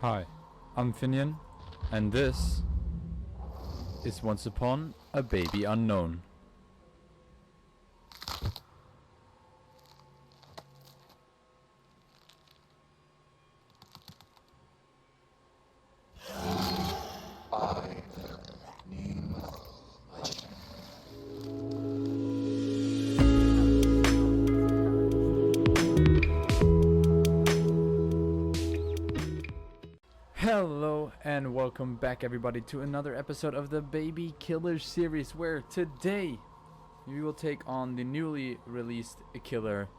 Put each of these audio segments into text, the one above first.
Hi, I'm Fynnion, and this is Once Upon a Baby Unknown. Hello and welcome back everybody to another episode of the Baby Killer series, where today we will take on the newly released killer,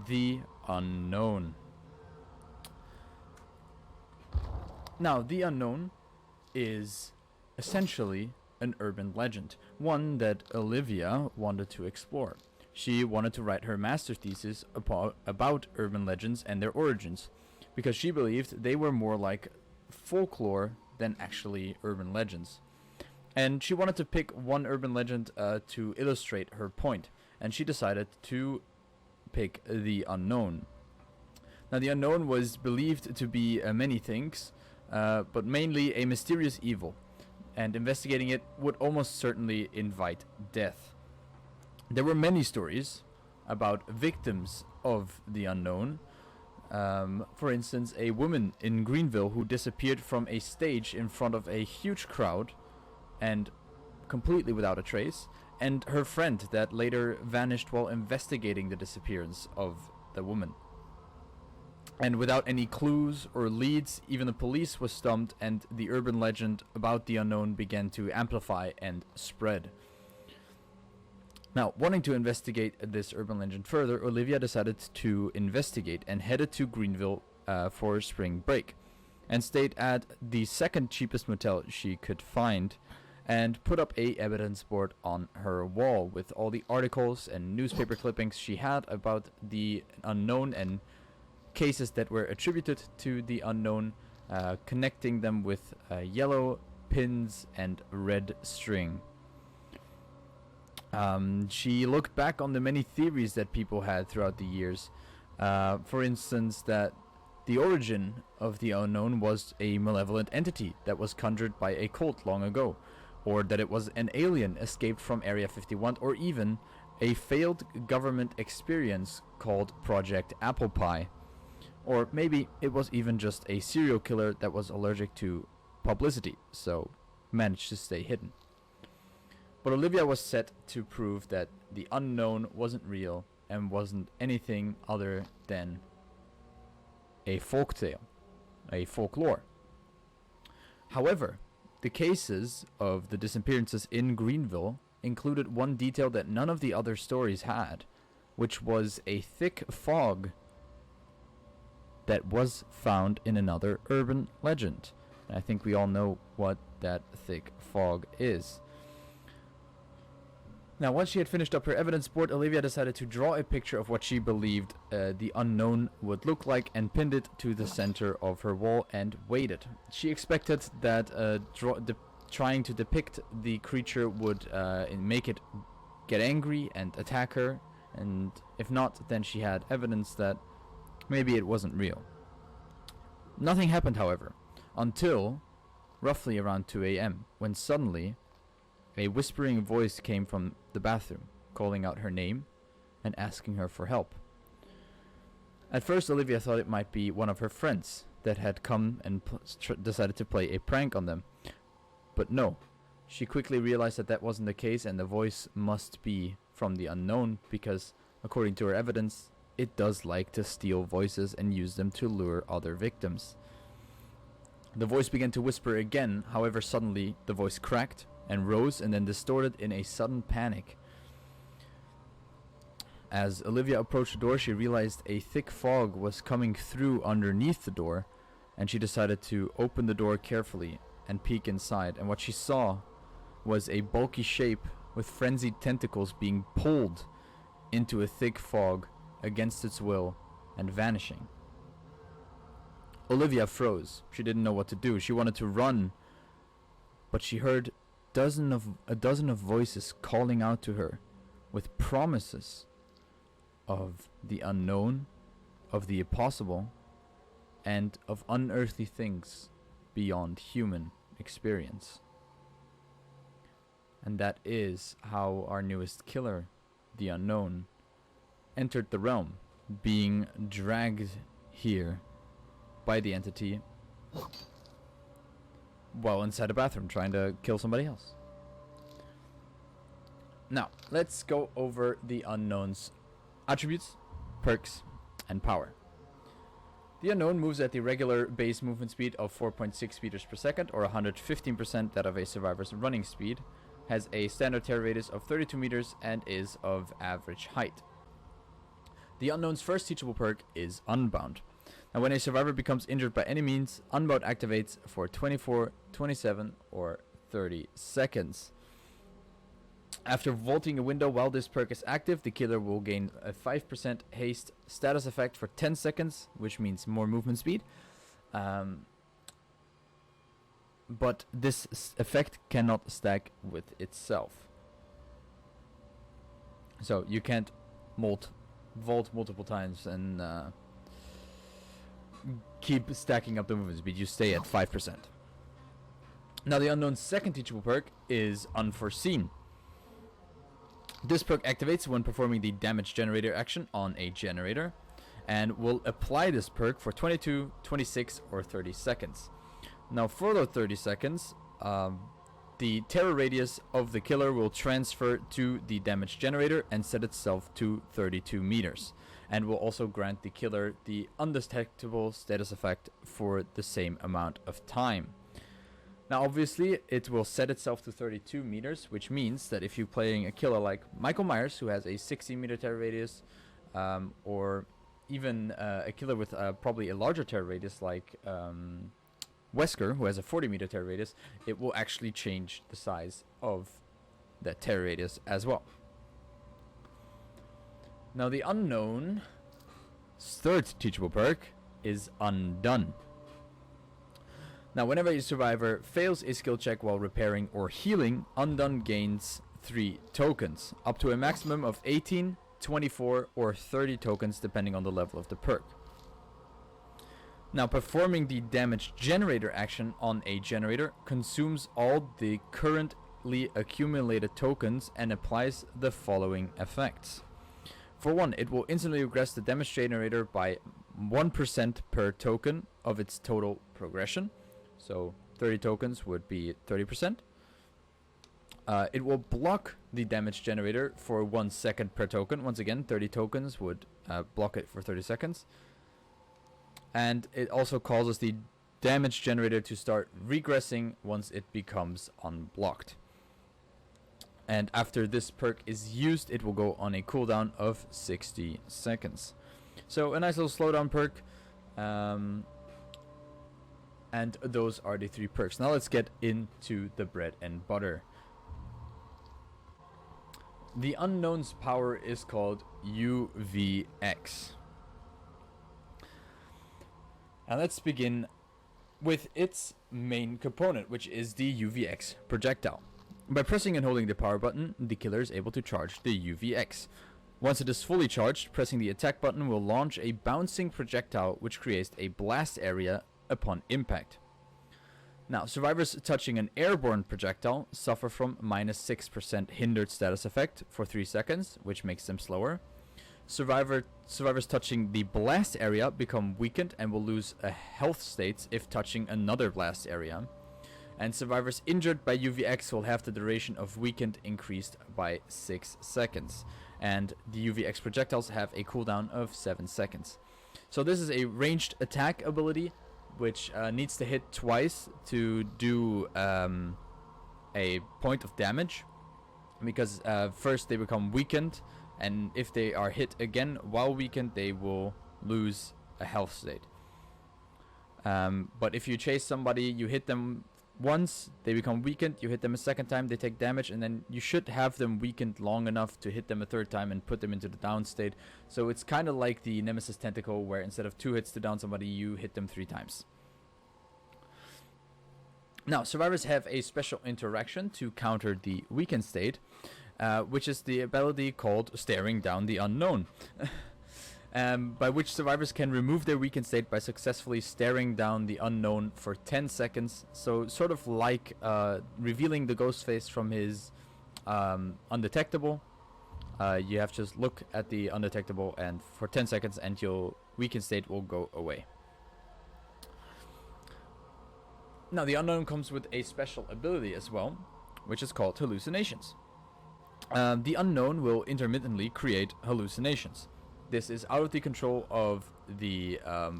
The Unknown. Now, The Unknown is essentially an urban legend, one that Olivia wanted to explore. She wanted to write her master's thesis about urban legends and their origins, because she believed they were more like folklore than actually urban legends. And she wanted to pick one urban legend to illustrate her point, and she decided to pick The Unknown. Now, The Unknown was believed to be many things, but mainly a mysterious evil, and investigating it would almost certainly invite death. There were many stories about victims of The Unknown. For instance, a woman in Greenville who disappeared from a stage in front of a huge crowd and completely without a trace, and her friend that later vanished while investigating the disappearance of the woman. And without any clues or leads, even the police was stumped, and the urban legend about The Unknown began to amplify and spread. Now, wanting to investigate this urban legend further, Olivia decided to investigate and headed to Greenville for spring break, and stayed at the second cheapest motel she could find, and put up a evidence board on her wall with all the articles and newspaper clippings she had about The Unknown and cases that were attributed to The Unknown, connecting them with yellow pins and red string. She looked back on the many theories that people had throughout the years. For instance, that the origin of The Unknown was a malevolent entity that was conjured by a cult long ago, or that it was an alien escaped from Area 51, or even a failed government experience called Project Apple Pie. Or maybe it was even just a serial killer that was allergic to publicity, so managed to stay hidden. But Olivia was set to prove that The Unknown wasn't real and wasn't anything other than a folktale, a folklore. However, the cases of the disappearances in Greenville included one detail that none of the other stories had, which was a thick fog that was found in another urban legend. And I think we all know what that thick fog is. Now, once she had finished up her evidence board, Olivia decided to draw a picture of what she believed The Unknown would look like, and pinned it to the center of her wall and waited. She expected that trying to depict the creature would make it get angry and attack her, and if not, then she had evidence that maybe it wasn't real. Nothing happened, however, until roughly around 2 a.m., when suddenly a whispering voice came from the bathroom, calling out her name and asking her for help. At first, Olivia thought it might be one of her friends that had come and decided to play a prank on them. But no, she quickly realized that that wasn't the case, and the voice must be from The Unknown, because, according to her evidence, it does like to steal voices and use them to lure other victims. The voice began to whisper again, however suddenly the voice cracked and rose and then distorted in a sudden panic. As Olivia approached the door, she realized a thick fog was coming through underneath the door, and she decided to open the door carefully and peek inside, and what she saw was a bulky shape with frenzied tentacles being pulled into a thick fog against its will and vanishing. Olivia froze. She didn't know what to do. She wanted to run, but she heard a dozen of voices calling out to her with promises of the unknown, of the impossible, and of unearthly things beyond human experience. And that is how our newest killer, the Unknown, entered the realm, being dragged here by the entity while inside a bathroom trying to kill somebody else. Now, let's go over the Unknown's attributes, perks, and power. The Unknown moves at the regular base movement speed of 4.6 meters per second, or 115% that of a survivor's running speed, has a standard terror radius of 32 meters, and is of average height. The Unknown's first teachable perk is Unbound. Now, when a survivor becomes injured by any means, Unbound activates for 24, 27, or 30 seconds. After vaulting a window while this perk is active, the killer will gain a 5% haste status effect for 10 seconds, which means more movement speed. But this effect cannot stack with itself. So you can't vault multiple times and keep stacking up the movement speed. You stay at 5%. Now, the Unknown's second teachable perk is Unforeseen. This perk activates when performing the damage generator action on a generator, and will apply this perk for 22, 26, or 30 seconds. Now, for those 30 seconds, the terror radius of the killer will transfer to the damage generator and set itself to 32 meters, and will also grant the killer the undetectable status effect for the same amount of time. Now, obviously, it will set itself to 32 meters, which means that if you're playing a killer like Michael Myers, who has a 60 meter terror radius, or even a killer with probably a larger terror radius like Wesker, who has a 40 meter terror radius, it will actually change the size of that terror radius as well. Now, the Unknown's third teachable perk is Undone. Now, whenever a survivor fails a skill check while repairing or healing, Undone gains 3 tokens, up to a maximum of 18, 24, or 30 tokens depending on the level of the perk. Now, performing the damage generator action on a generator consumes all the currently accumulated tokens and applies the following effects. For one, it will instantly regress the damage generator by 1% per token of its total progression. So 30 tokens would be 30%. It will block the damage generator for 1 second per token. Once again, 30 tokens would block it for 30 seconds. And it also causes the damage generator to start regressing once it becomes unblocked. And after this perk is used, it will go on a cooldown of 60 seconds. So a nice little slowdown perk. And those are the 3 perks. Now let's get into the bread and butter. The Unknown's power is called UVX. And let's begin with its main component, which is the UVX projectile. By pressing and holding the power button, the killer is able to charge the UVX. Once it is fully charged, pressing the attack button will launch a bouncing projectile which creates a blast area upon impact. Now, survivors touching an airborne projectile suffer from -6% hindered status effect for 3 seconds, which makes them slower. Survivors touching the blast area become weakened and will lose a health state if touching another blast area. And survivors injured by UVX will have the duration of weakened increased by 6 seconds. And the UVX projectiles have a cooldown of 7 seconds. So this is a ranged attack ability, which needs to hit twice to do a point of damage. Because first they become weakened, and if they are hit again while weakened, they will lose a health state. But if you chase somebody, you hit them once, they become weakened, you hit them a second time, they take damage, and then you should have them weakened long enough to hit them a third time and put them into the down state. So it's kind of like the Nemesis Tentacle, where instead of 2 hits to down somebody, you hit them 3 times. Now, survivors have a special interaction to counter the weakened state, which is the ability called Staring Down the Unknown. by which survivors can remove their weakened state by successfully staring down the unknown for 10 seconds. So sort of like revealing the ghost face from his undetectable. You have to just look at the undetectable and for 10 seconds and your weakened state will go away. Now the unknown comes with a special ability as well, which is called hallucinations. The unknown will intermittently create hallucinations. This is out of the control of the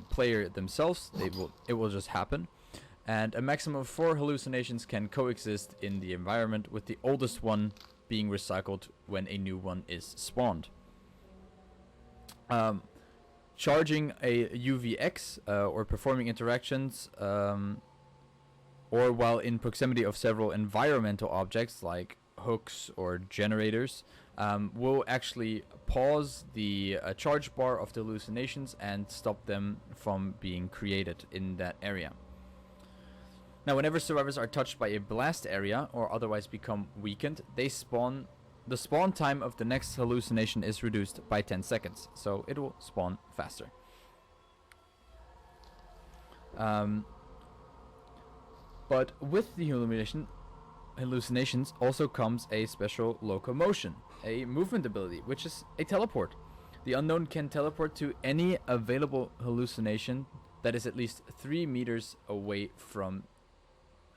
player themselves. It will just happen. And a maximum of 4 hallucinations can coexist in the environment, with the oldest one being recycled when a new one is spawned. Charging a UVX or performing interactions or while in proximity of several environmental objects like hooks or generators will actually pause the charge bar of the hallucinations and stop them from being created in that area. Now, whenever survivors are touched by a blast area or otherwise become weakened, they spawn. The spawn time of the next hallucination is reduced by 10 seconds, so it will spawn faster. But with the hallucinations also comes a special locomotion, a movement ability, which is a teleport. The unknown can teleport to any available hallucination that is at least 3 meters away from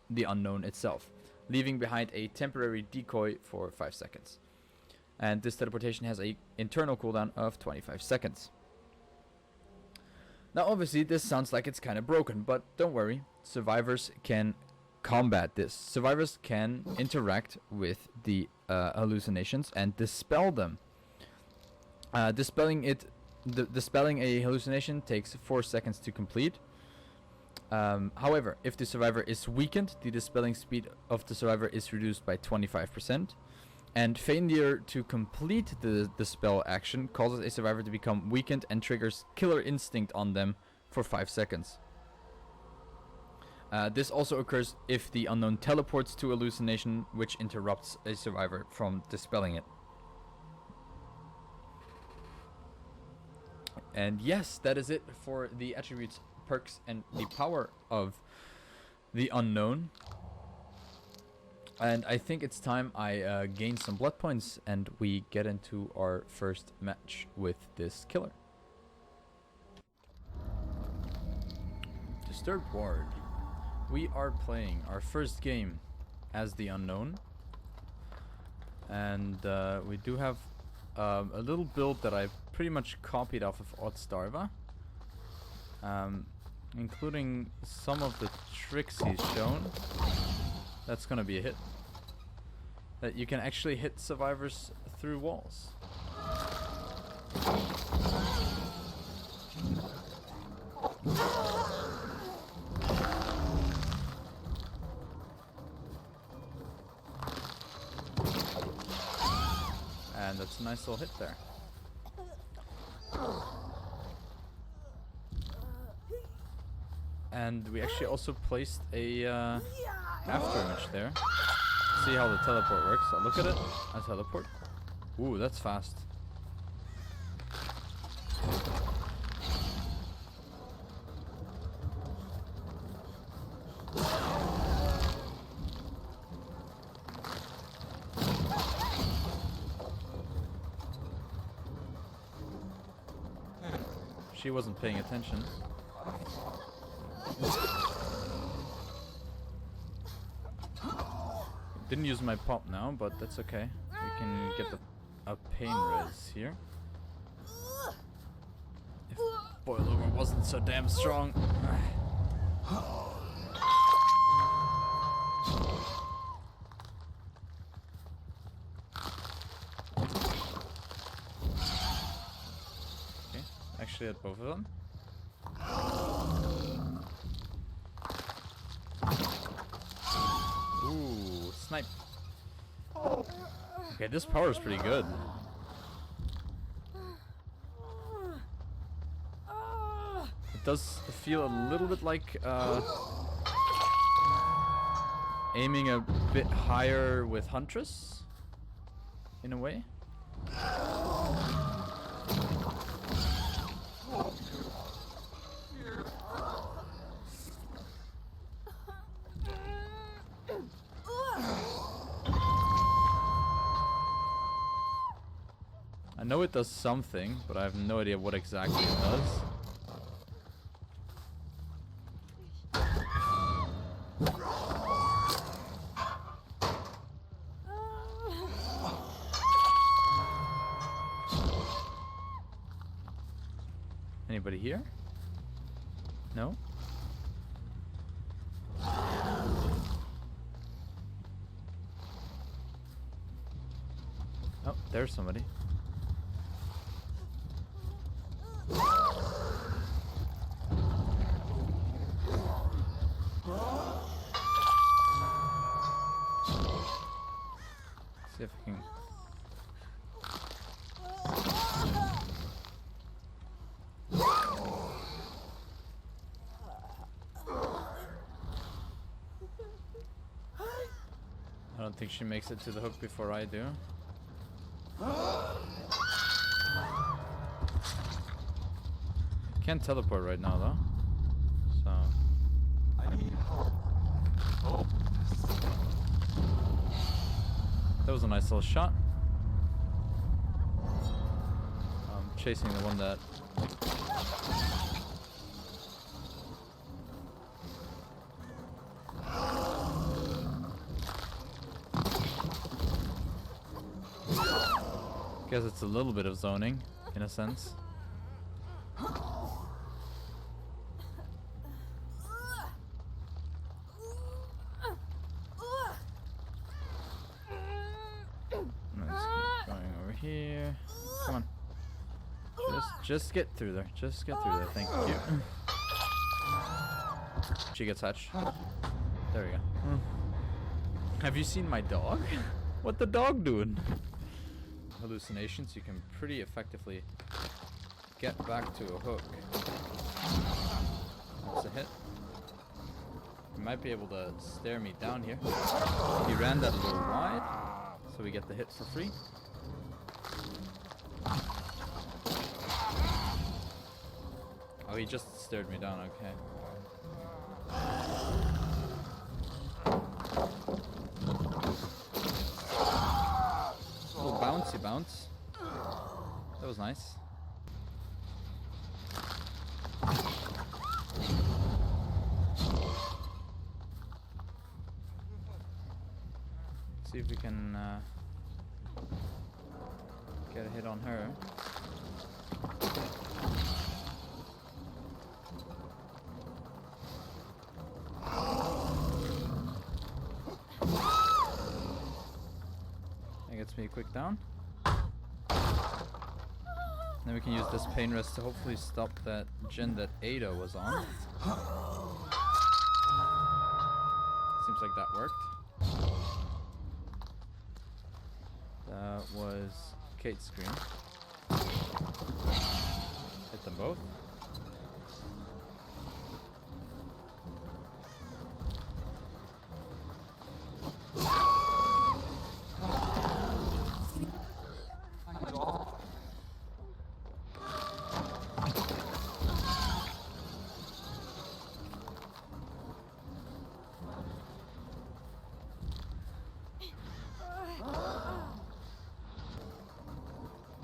the unknown itself, leaving behind a temporary decoy for 5 seconds. And this teleportation has a internal cooldown of 25 seconds. Now obviously this sounds like it's kind of broken, but don't worry, survivors can combat this. Survivors can interact with the hallucinations and dispel them. Dispelling a hallucination takes 4 seconds to complete. However, if the survivor is weakened, the dispelling speed of the survivor is reduced by 25%. And failure to complete the spell action causes a survivor to become weakened and triggers Killer Instinct on them for 5 seconds. This also occurs if the unknown teleports to a hallucination, which interrupts a survivor from dispelling it. And yes, that is it for the attributes, perks, and the power of the unknown. And I think it's time I gain some blood points and we get into our first match with this killer. Disturbed Ward. We are playing our first game as the unknown. And we do have a little build that I've pretty much copied off of Oddstarva. Including some of the tricks he's shown. That's gonna be a hit. That you can actually hit survivors through walls. And that's a nice little hit there. And we actually also placed a afterimage there. See how the teleport works. So look at it. I teleport. Ooh, that's fast. She wasn't paying attention. Didn't use my pop now, but that's okay. We can get a pain res here. If Boilover wasn't so damn strong. Okay, actually at both of them. Ooh, snipe. Okay, this power is pretty good. It does feel a little bit like aiming a bit higher with Huntress, in a way. know it does something, but I have no idea what exactly it does. Anybody here? No? Oh, there's somebody. See if I can. I don't think she makes it to the hook before I do. Can't teleport right now though. So I need help. that was a nice little shot. I'm chasing the one that guess it's a little bit of zoning, in a sense. Let's keep going over here. Come on. Just get through there. Just get through there. Thank you. She gets hatched. There we go. Have you seen my dog? What the dog doing? Hallucinations, you can pretty effectively get back to a hook. That's a hit. He might be able to stare me down here. He ran that a little wide, so we get the hit for free. Oh, he just stared me down, okay. Little bouncy bounce. That was nice. See if we can get a hit on her. That gets me a quick down. Then we can use this pain rest to hopefully stop that gen that Ada was on. Seems like that worked. That was Kate's screen. Hit them both.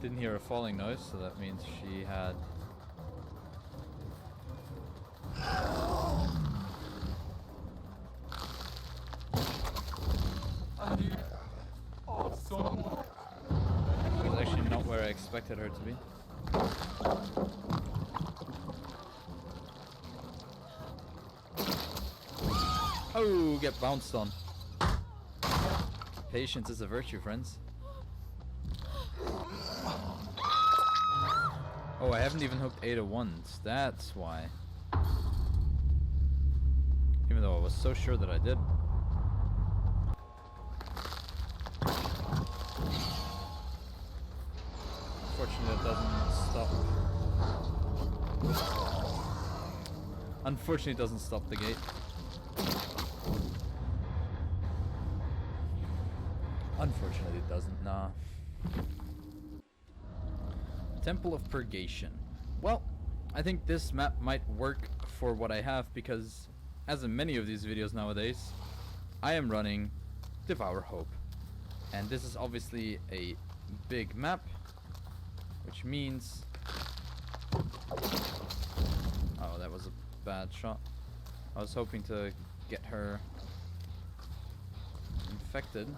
Didn't hear a falling noise, so that means she had... It was actually not where I expected her to be. Oh, get bounced on. Patience is a virtue, friends. Oh, I haven't even hooked Ada once. That's why. Even though I was so sure that I did. Unfortunately, it doesn't stop. Unfortunately, it doesn't stop the gate. Unfortunately, it doesn't. Nah. Temple of Purgation. Well, I think this map might work for what I have because, as in many of these videos nowadays, I am running Devour Hope. And this is obviously a big map, Which means... Oh, that was a bad shot. I was hoping to get her infected.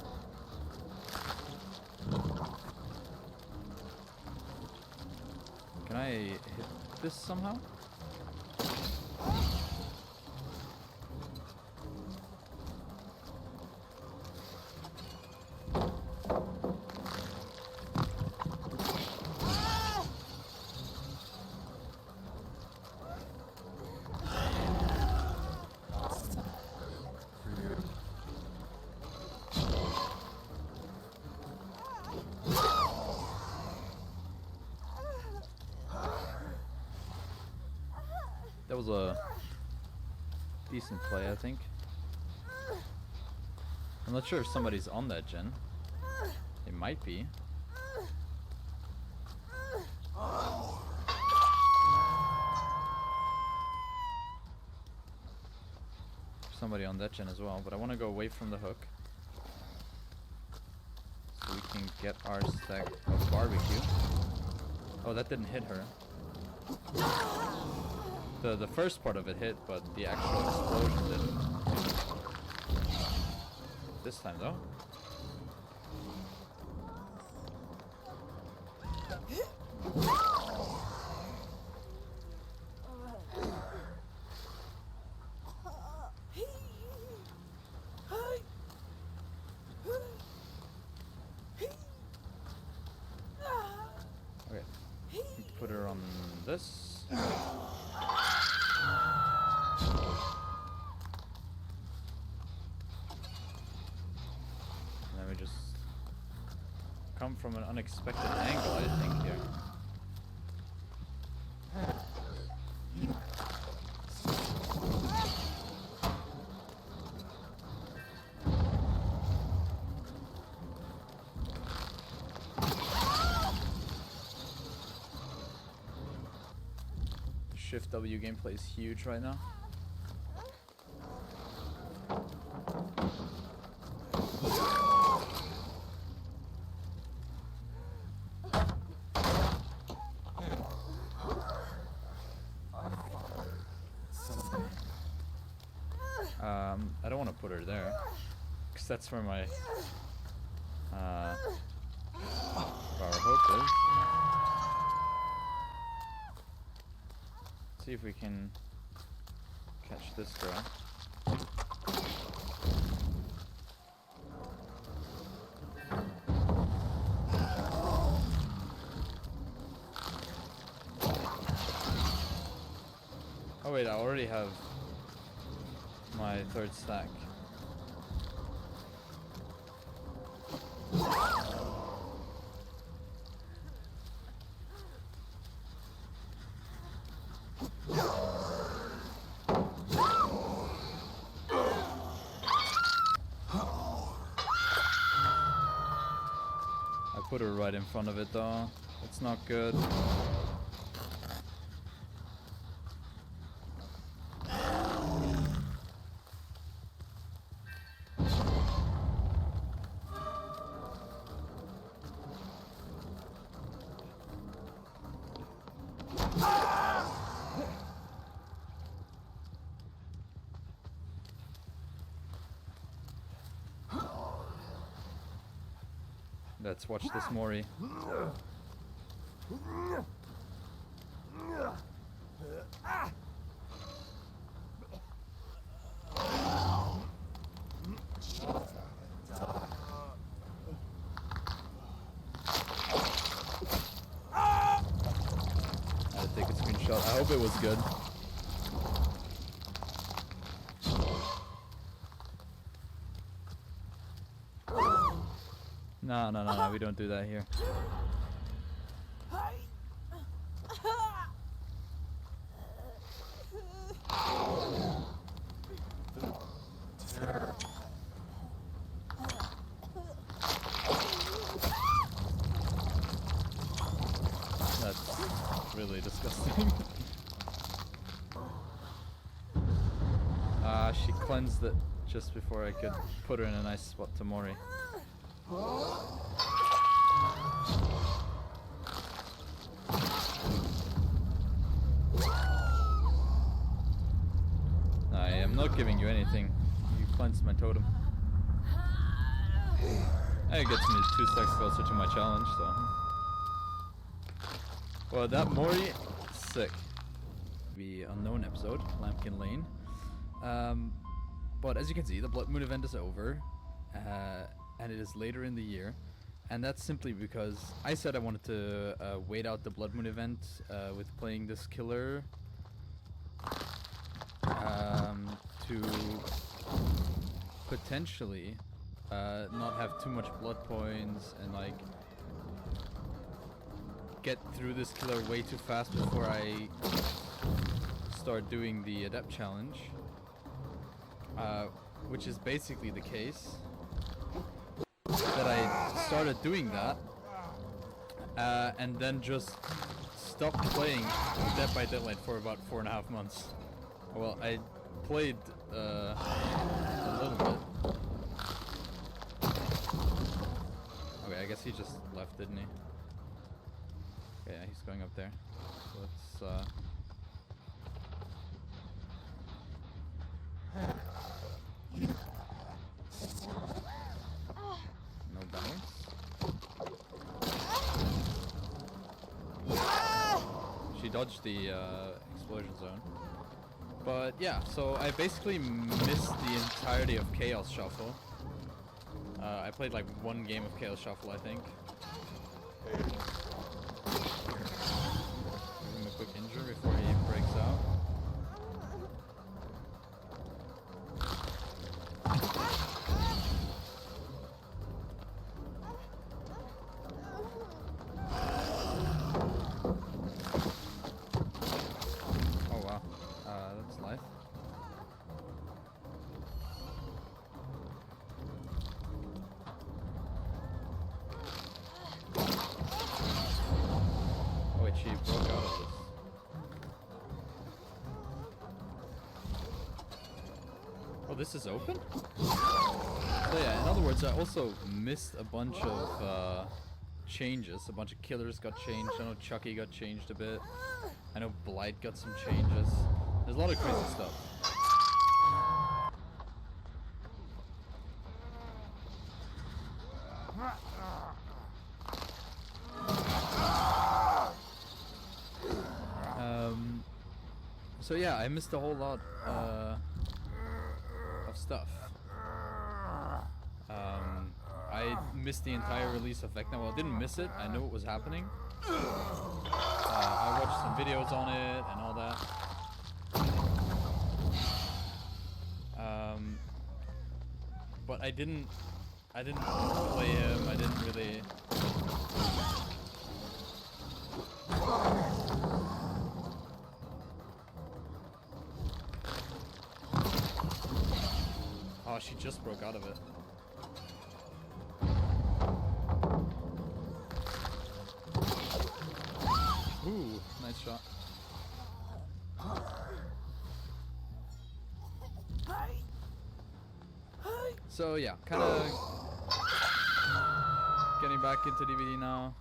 Can I hit this somehow? That was a decent play, I think. I'm not sure if somebody's on that gen. It might be. Somebody on that gen as well, but I want to go away from the hook so we can get our stack of barbecue. Oh, that didn't hit her. The first part of it hit, but the actual explosion didn't. This time though. Okay. Put her on this. Come from an unexpected angle, I think, here. Shift W gameplay is huge right now. I don't want to put her there, because that's where my our hope is. See if we can catch this girl. Oh wait, I already have my third stack. I put her right in front of it though. It's not good. Let's watch this Mori. I had to take a screenshot. I hope it was good. No, we don't do that here. That's really disgusting. She cleansed it just before I could put her in a nice spot to Mori. I'm not giving you anything. You cleansed my totem. It gets me 2 stacks closer to my challenge, so. Well, that Mori, sick. The unknown episode, Lampkin Lane. But as you can see, the Blood Moon event is over, and it is later in the year. And that's simply because I said I wanted to wait out the Blood Moon event with playing this killer to potentially not have too much blood points and like get through this killer way too fast before I start doing the Adept challenge, which is basically the case. That I started doing that and then just stopped playing Dead by Daylight for about 4.5 months. Well, I played a little bit. Okay, I guess he just left, didn't he? Okay, yeah, he's going up there. So let's no balance. She dodged the explosion zone. But yeah, so I basically missed the entirety of Chaos Shuffle. I played like 1 game of Chaos Shuffle, I think. Give him a quick injure before he breaks out. Oh wow, that's life. Oh wait, she broke out of this. Oh, this is open? So yeah, in other words, I also missed a bunch of changes. A bunch of killers got changed. I know Chucky got changed a bit. I know Blight got some changes. There's a lot of crazy stuff. So yeah, I missed a whole lot of stuff. I missed the entire release of Vecna. Well, I didn't miss it. I knew it was happening. I watched some videos on it and all that. But I didn't play him. I didn't really. Oh, she just broke out of it. Ooh, nice shot. So yeah, kind of getting back into DBD now.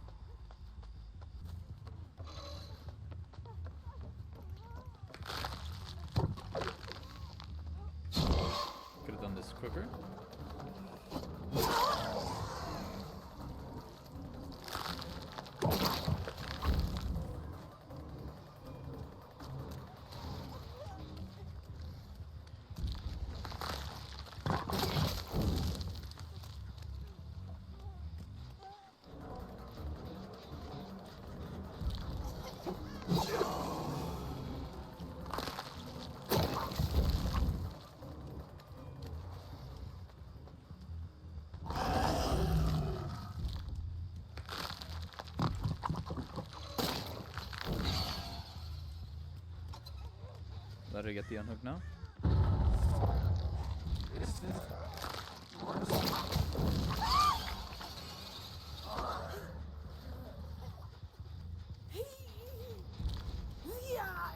Could have done this quicker. Let her get the unhook now.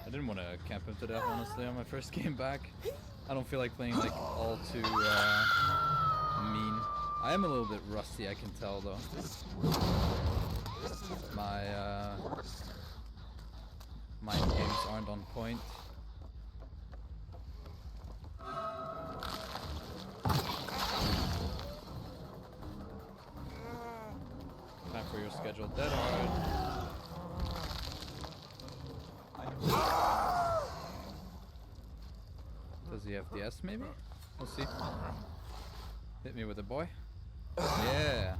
I didn't want to camp him to death, honestly, on my first game back. I don't feel like playing like all too mean. I am a little bit rusty, I can tell though. My games aren't on point. casual dead hard. Does he have DS maybe? We'll see. Hit me with it, boy. Yeah.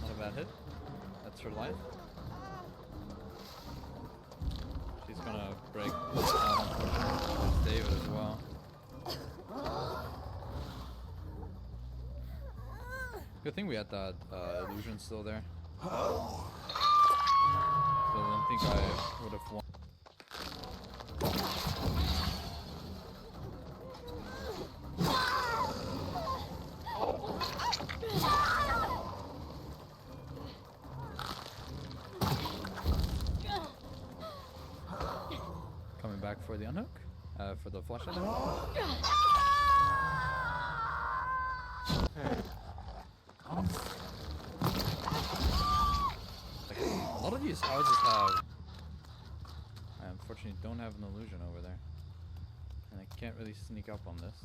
Not a bad hit. That's her life. She's gonna break David as well. Good thing we had that illusion still there. So I don't think I would have won. Coming back for the unhook, for the flashlight. A lot of these houses have. I unfortunately don't have an illusion over there, and I can't really sneak up on this.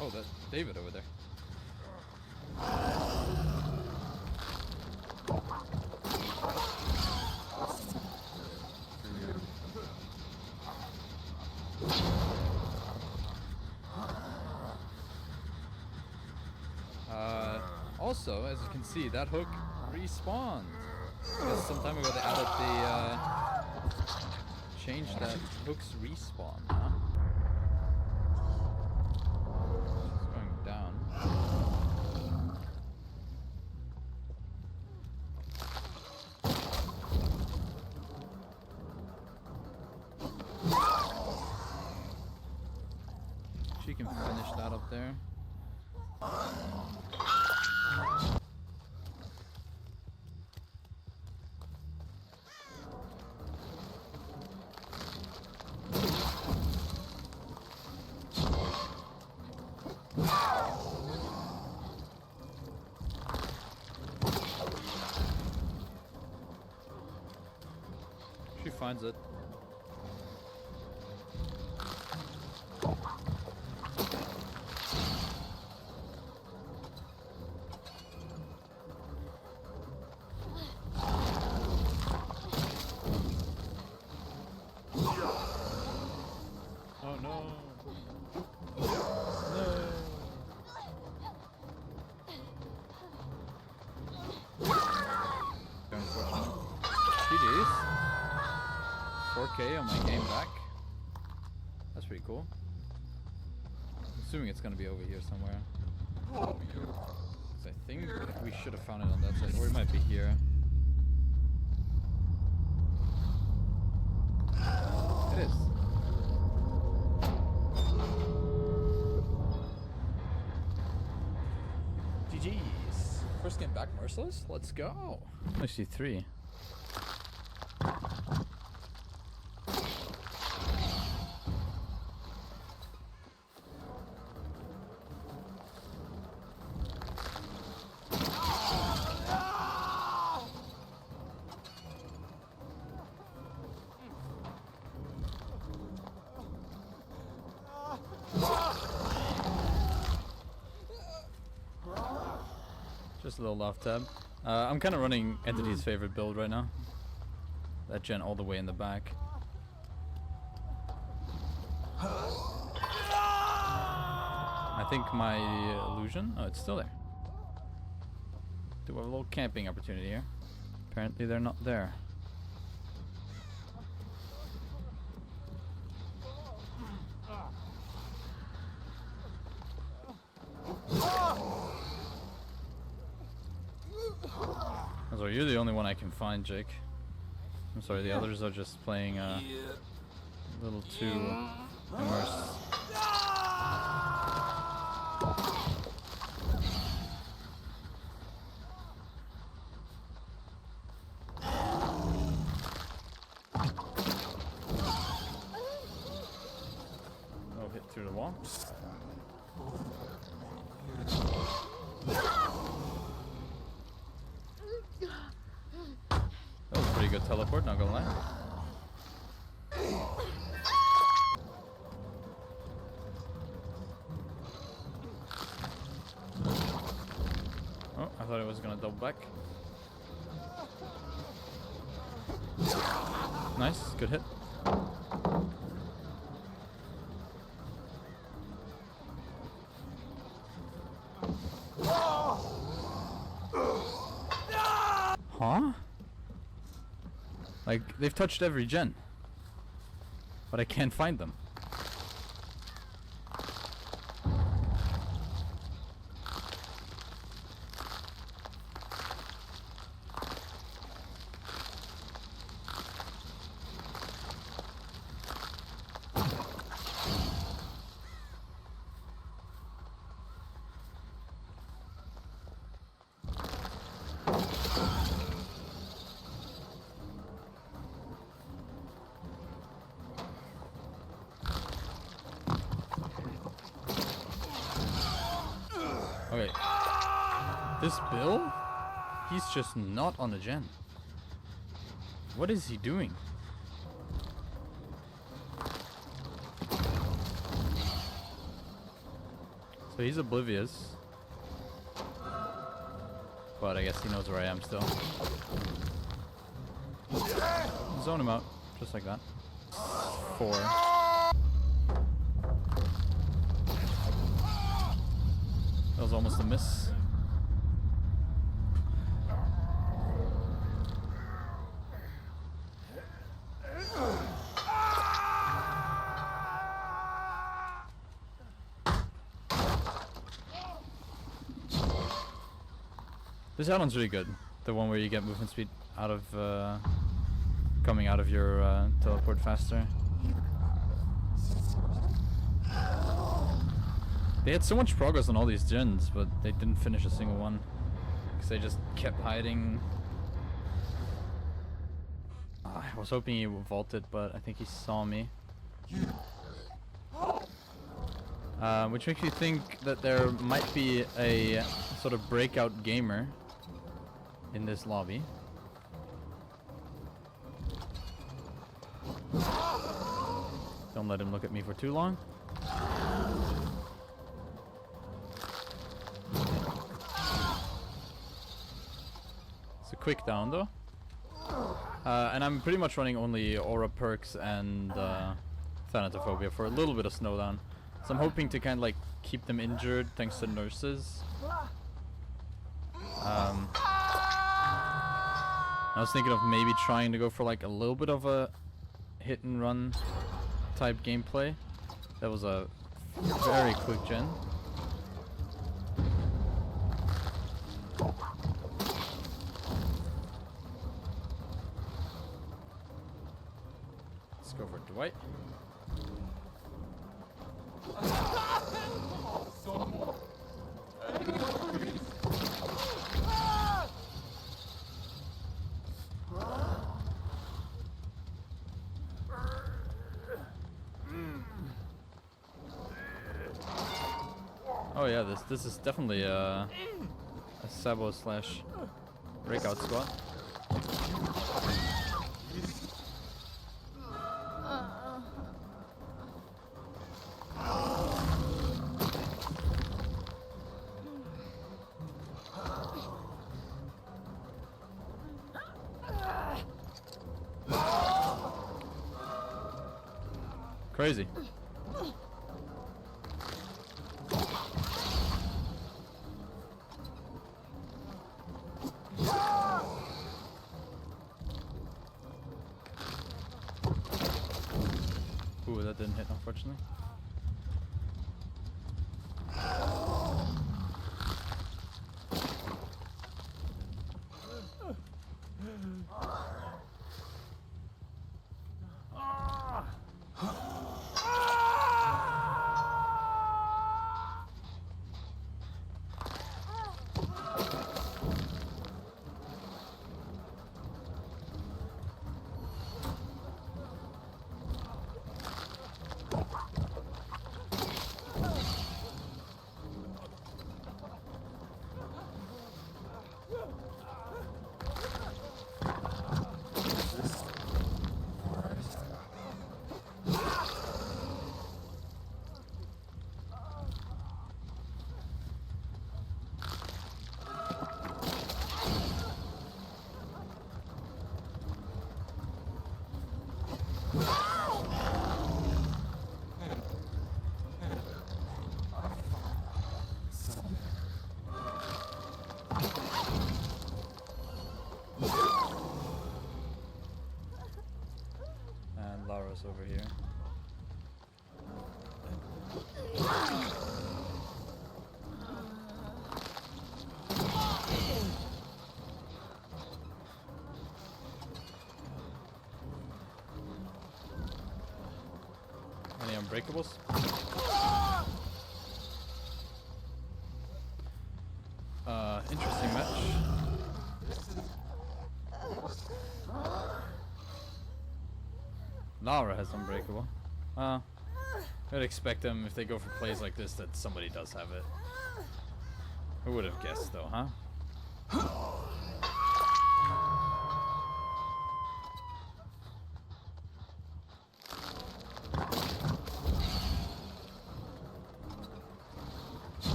Oh, that's David over there. Also, as you can see, that hook respawned. Because some time ago they added the changed that hook's respawn. Huh? It's going down. She can finish that up there. She finds it. Oh no. No. Unfortunate. GG's. 4K on my game back. That's pretty cool. I'm assuming it's gonna be over here somewhere. 'Cause I think we should have found it on that side, or it might be here. It is. GG's. First game back merciless? Let's go. I see 3. Just a little off tab. I'm kind of running Entity's favorite build right now. That gen all the way in the back. I think my illusion... Oh, it's still there. Do have a little camping opportunity here. Apparently they're not there. So you're the only one I can find, Jake. I'm sorry, the others are just playing a little too immersed. Oh, hit through the wall. That was a pretty good teleport, not gonna lie. thought it was gonna double back. Nice, good hit. Huh? Like, they've touched every gen. But I can't find them. Okay. This Bill? He's just not on the gen. What is he doing? So he's oblivious. But I guess he knows where I am still. Zone him out. Just like that. 4. That was almost a miss. This add-on's really good. The one where you get movement speed out of coming out of your teleport faster. They had so much progress on all these gens, but they didn't finish a single one. Because they just kept hiding. I was hoping he vaulted, but I think he saw me. Which makes me think that there might be a sort of breakout gamer in this lobby. Don't let him look at me for too long. It's a quick down though. And I'm pretty much running only aura perks and Thanatophobia for a little bit of snowdown. So I'm hoping to kind of like keep them injured thanks to nurses. I was thinking of maybe trying to go for like a little bit of a hit and run type gameplay. That was a very quick gen. Let's go for Dwight. Oh yeah, this is definitely a Sabo slash breakout squad. Crazy. Ooh, that didn't hit, unfortunately. goes over here. Any Unbreakables? Interesting match. Laura has Unbreakable. I'd expect them, if they go for plays like this, that somebody does have it. Who would have guessed though, huh?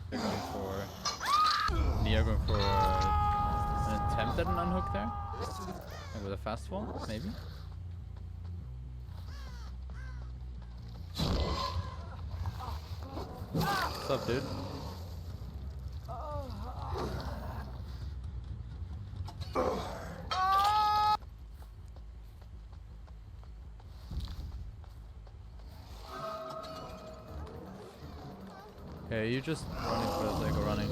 They're going for... Nia going for an attempt at an unhook there? Like with a fast fall, maybe? What's up, dude? Okay, you just running for the sake of running.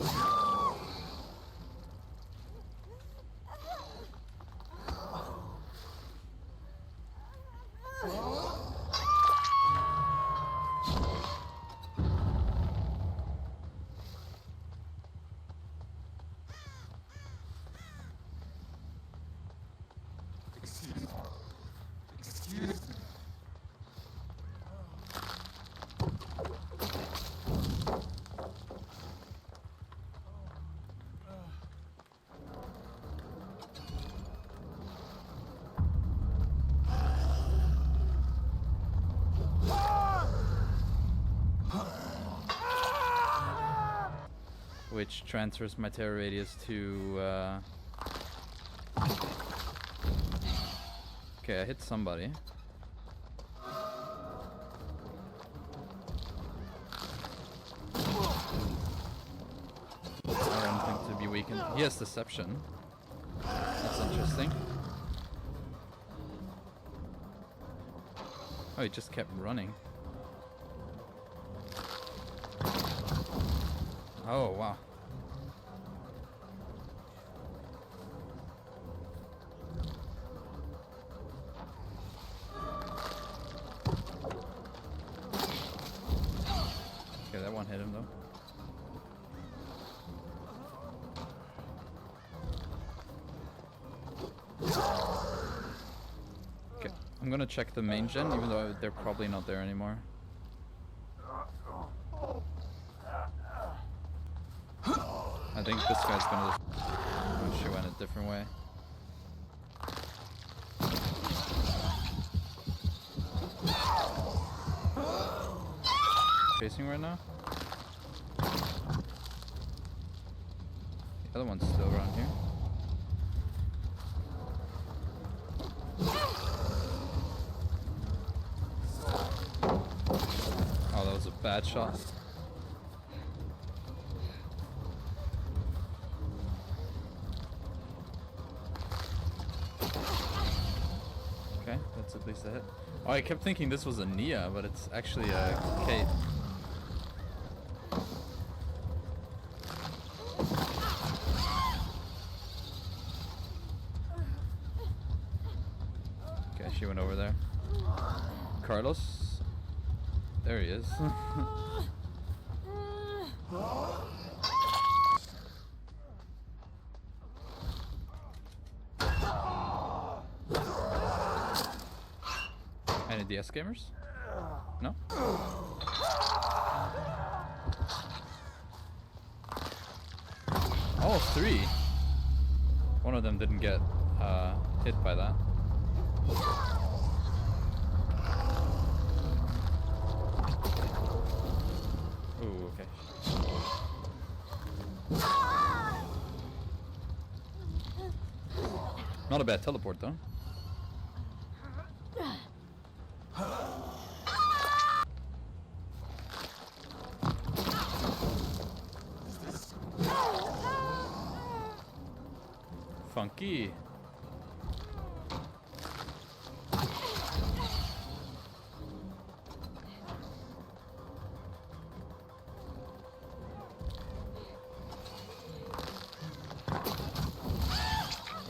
Excuse me. Which transfers my terror radius to okay, I hit somebody. I don't think to be weakened. He has deception. That's interesting. Oh, he just kept running. Oh, wow. Okay, that one hit him though. Okay, I'm gonna check the main gen, even though they're probably not there anymore. I think this guy's gonna just... Oh, she went a different way. Facing right now? The other one's still around here. Oh, that was a bad shot. Okay, that's at least a hit. Oh, I kept thinking this was a Nia, but it's actually a Kate. Okay, she went over there. Carlos? There he is. Any DS gamers? No? All three. One of them didn't get hit by that. Ooh, okay. Not a bad teleport though. Funky.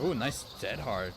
Ooh, nice dead hard.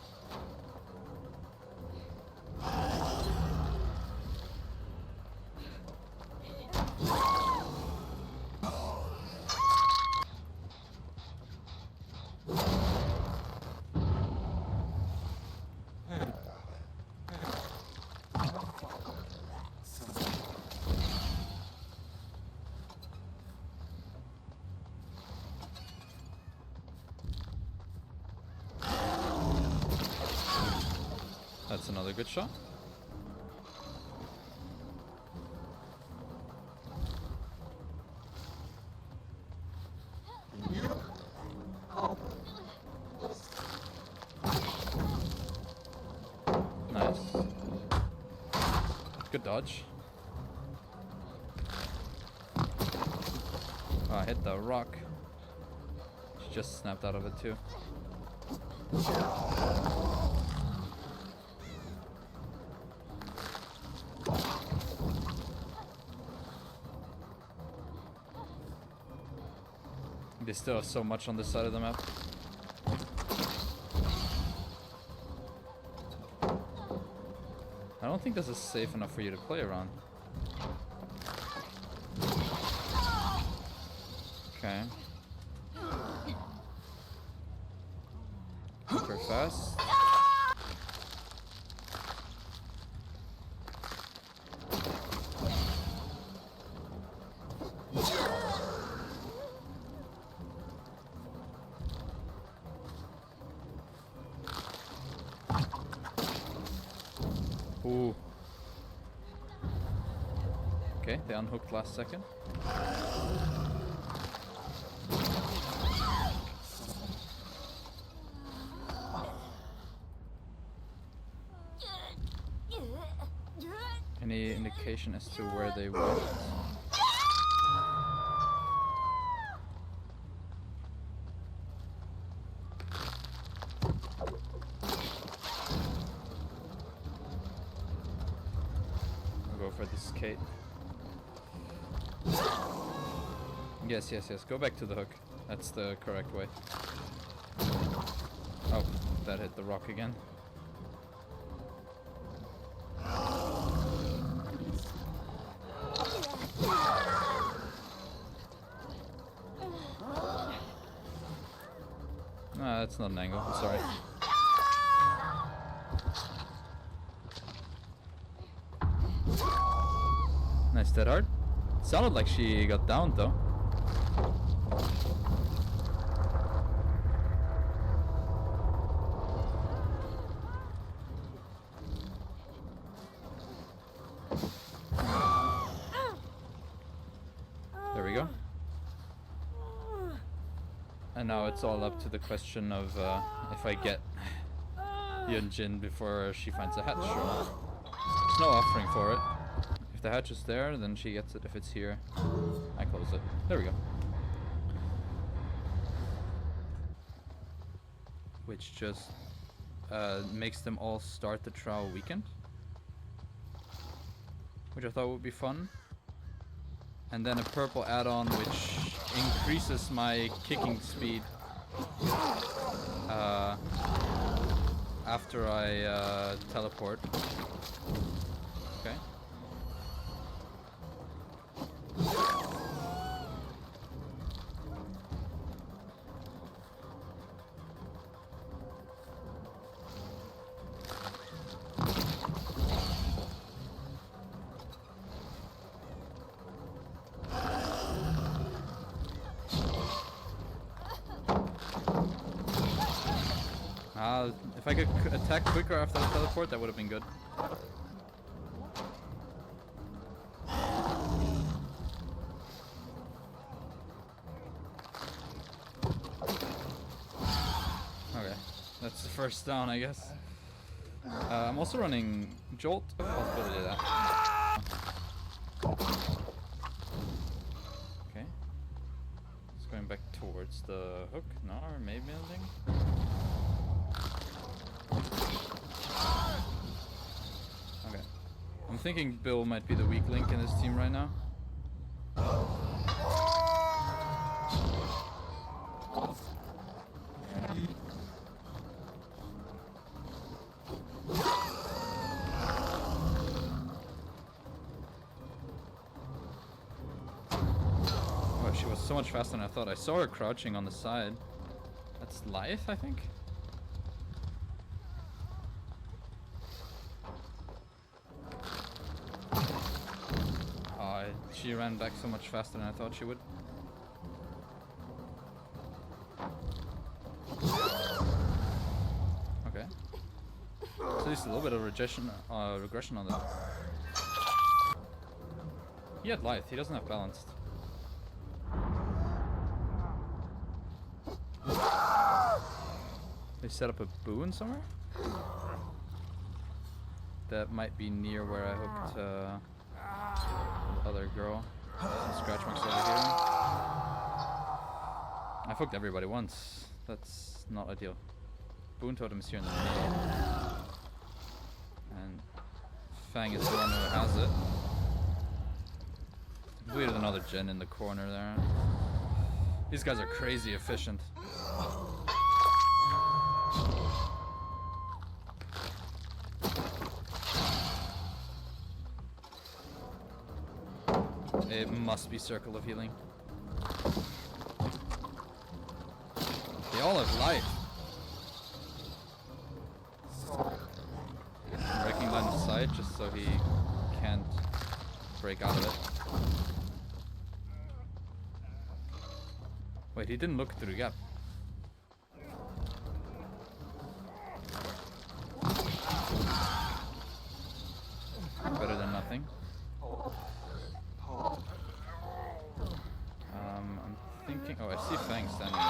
That's another good shot. Nice. Good dodge. Oh, I hit the rock. She just snapped out of it too. They still have so much on this side of the map. I don't think this is safe enough for you to play around. Okay. Super fast. Ooh. Okay, they unhooked last second. Any indication as to where they went? For this Kate. Yes, yes, yes. Go back to the hook. That's the correct way. Oh, that hit the rock again. Ah, that's not an angle. I'm sorry. Nice dead hard. Sounded like she got downed though. There we go. And now it's all up to the question of if I get Yunjin before she finds a hatch or not. There's no offering for it. If the hatch is there, then she gets it. If it's here, I close it. There we go. Which just makes them all start the trial weekend, which I thought would be fun. And then a purple add-on which increases my kicking speed after I teleport. Okay. If I could attack quicker after the teleport, that would have been good. Okay, that's the first down, I guess. I'm also running Jolt. Possibility of that. Okay. It's going back towards the hook. No, or maybe building. I'm thinking Bill might be the weak link in this team right now. Oh, she was so much faster than I thought. I saw her crouching on the side. That's life, I think. She ran back so much faster than I thought she would. Okay. So at least a little bit of regression on that. He had life, he doesn't have balanced. They set up a boon somewhere? That might be near where I hooked the other girl. Some scratch marks over here. I've hooked everybody once. That's not ideal. Boon totem is here in the middle. And Fang is the one who has it. Completed another gen in the corner there. These guys are crazy efficient. It must be Circle of Healing. They all have life. I'm breaking line of sight just so he can't break out of it. Wait, he didn't look through the gap. Better than nothing. I'm thinking... Oh, I see Fang standing there.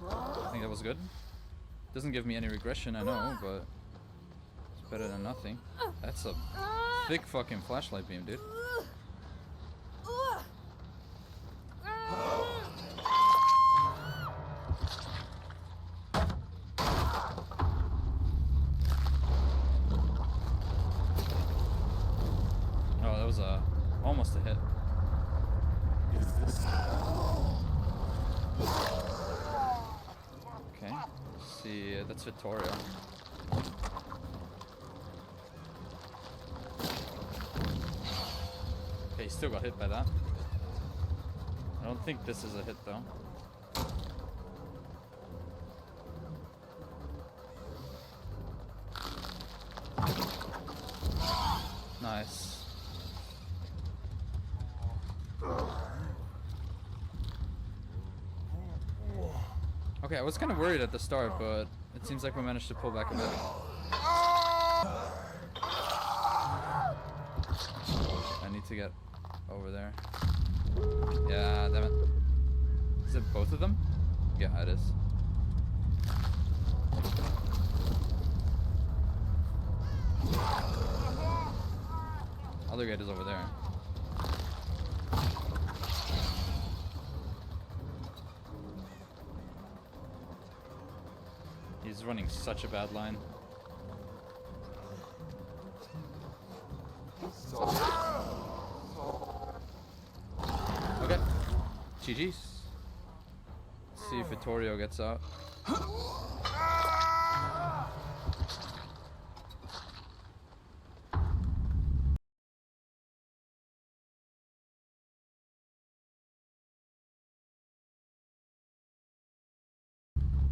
I think that was good. Doesn't give me any regression, I know, but it's better than nothing. That's a thick fucking flashlight beam, dude. Oh, that was almost a hit. Okay, see, that's Vittoria. Okay, he still got hit by that. I don't think this is a hit though. Nice. Okay, I was kind of worried at the start, but it seems like we managed to pull back a bit. I need to get over there. Yeah, damn it. Is it both of them? Yeah, it is. Other guy is over there. He's running such a bad line. Okay. GG's. Let's see if Vittorio gets out.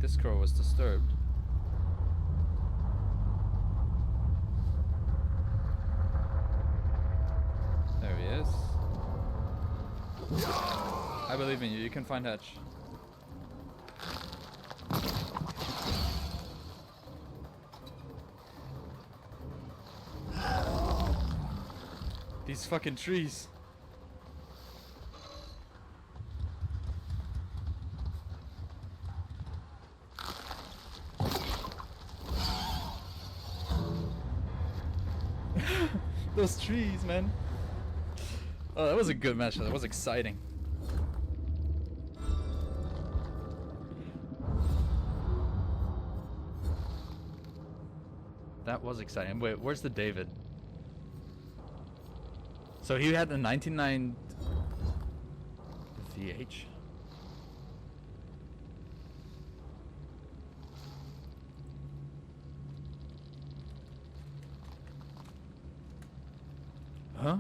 This crow was disturbed. There he is. I believe in you. You can find Hatch. These fucking trees. Those trees, man. Oh, that was a good match. That was exciting. That was exciting. Wait, where's the David? So he had the 99 VH. Huh?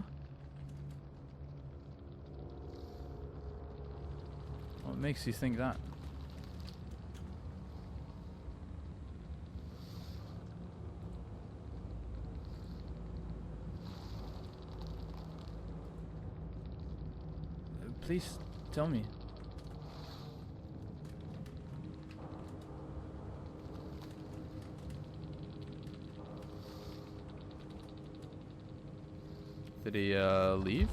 What makes you think that? Please tell me. Did he leave?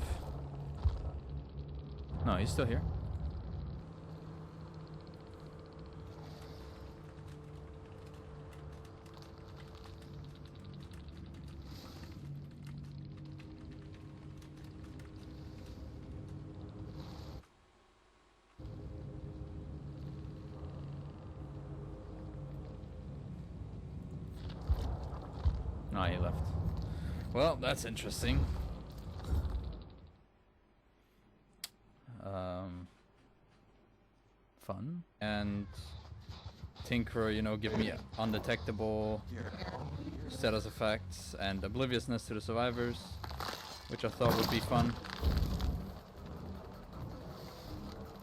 No, he's still here. No, he left. Well, that's interesting. Fun. And Tinkerer, you know, give me undetectable status effects and obliviousness to the survivors, which I thought would be fun.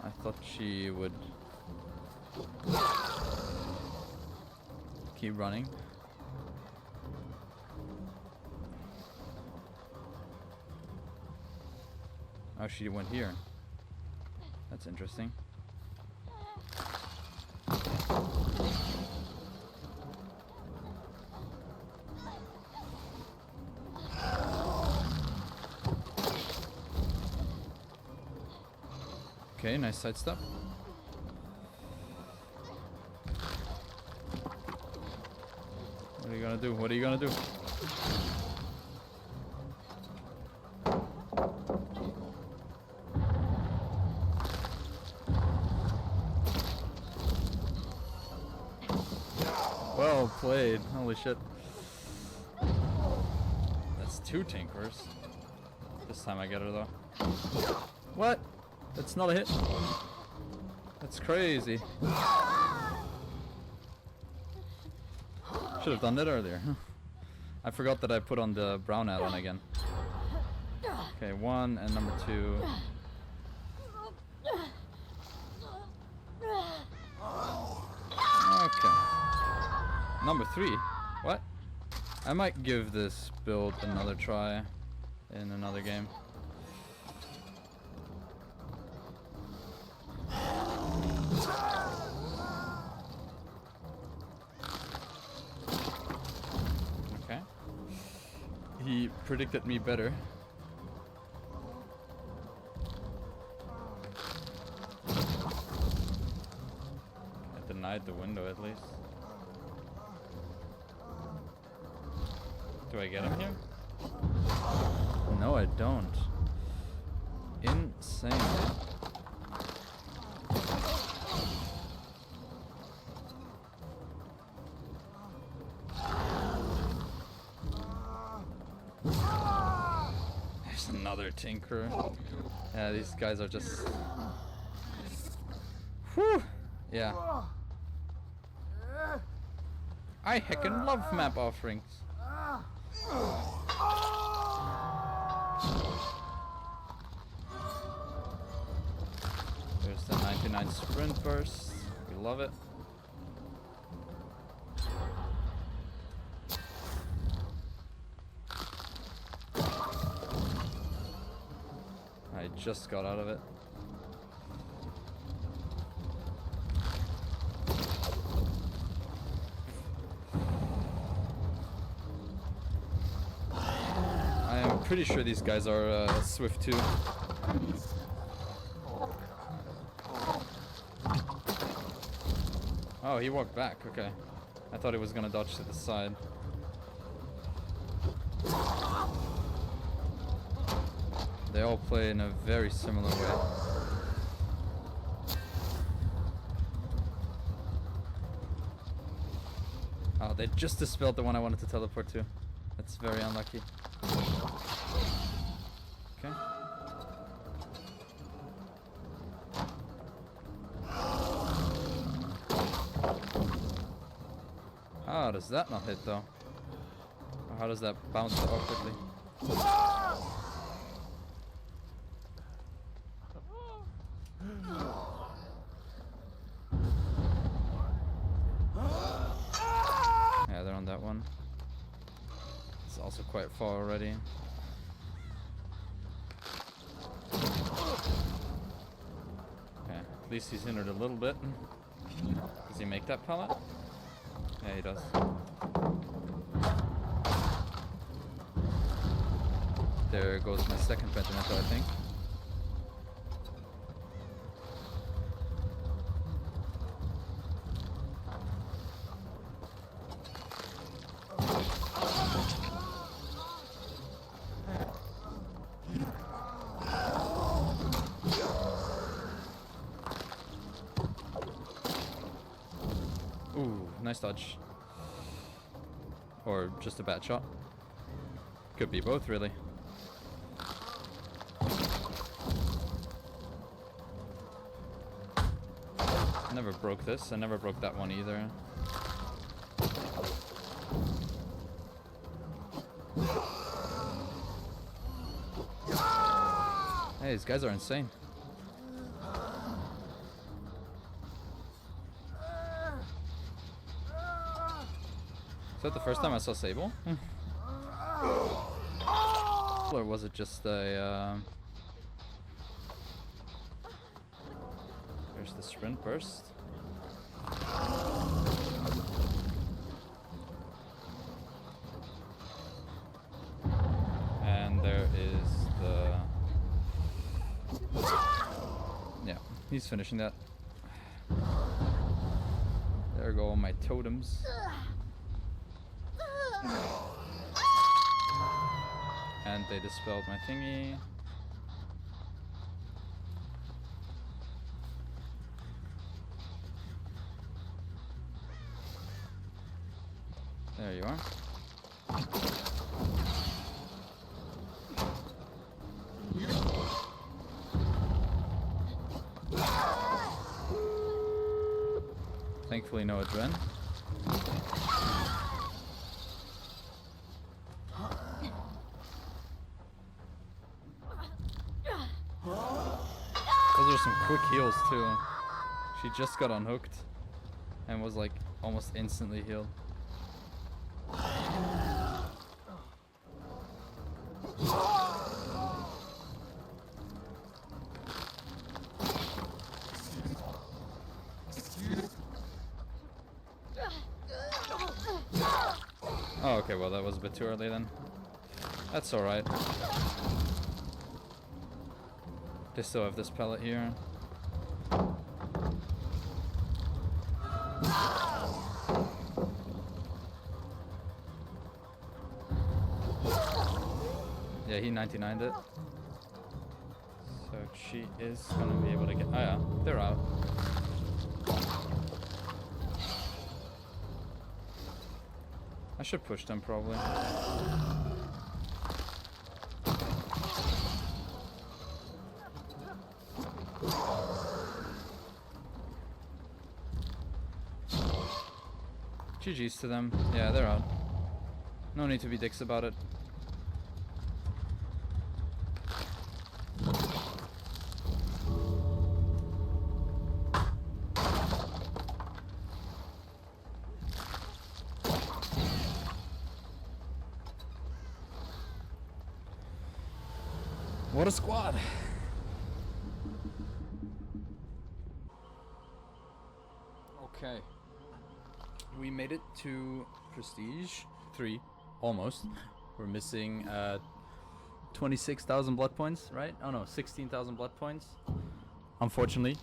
I thought she would keep running. Oh, she went here. That's interesting. Okay, nice sidestep. What are you gonna do? What are you gonna do? Well played. Holy shit. That's 2 Tinkerers. This time I get her though. What? That's not a hit. That's crazy. Should have done that earlier. I forgot that I put on the brown add-on again. Okay, 1 and number 2. Okay. Number 3. What? I might give this build another try in another game. Okay. He predicted me better. I denied the window at least. Do I get him here? No, I don't. Insane. There's another Tinker. Yeah, these guys are just... Whew! Yeah. I heckin' love map offerings. There's the 99 sprint burst. We love it. I just got out of it. Pretty sure these guys are swift too. Oh, he walked back. Okay. I thought he was gonna dodge to the side. They all play in a very similar way. Oh, they just dispelled the one I wanted to teleport to. That's very unlucky. Okay. How does that not hit though? Or how does that bounce so awkwardly? Yeah, they're on that one. It's also quite far already. Okay, at least he's hindered a little bit. Does he make that pellet? Yeah, he does. There goes my second Pentimento, I think. Ooh, nice dodge. Or just a bad shot. Could be both, really. I never broke this. I never broke that one either. Hey, these guys are insane. Is that the first time I saw Sable? Or was it just a... There's the sprint burst. And there is the... Yeah, he's finishing that. There go all my totems. And they dispelled my thingy. There you are. Thankfully no adren. Those are some quick heals too. She just got unhooked and was like almost instantly healed. Oh, okay, well that was a bit too early then. That's alright. They still have this pellet here. Yeah, he 99'd it. So she is gonna be able to get... Oh yeah, they're out. I should push them probably. GG's to them. Yeah, they're out. No need to be dicks about it. What a squad! Okay. We made it to Prestige 3, almost. We're missing 26,000 blood points, right? Oh no, 16,000 blood points. Unfortunately.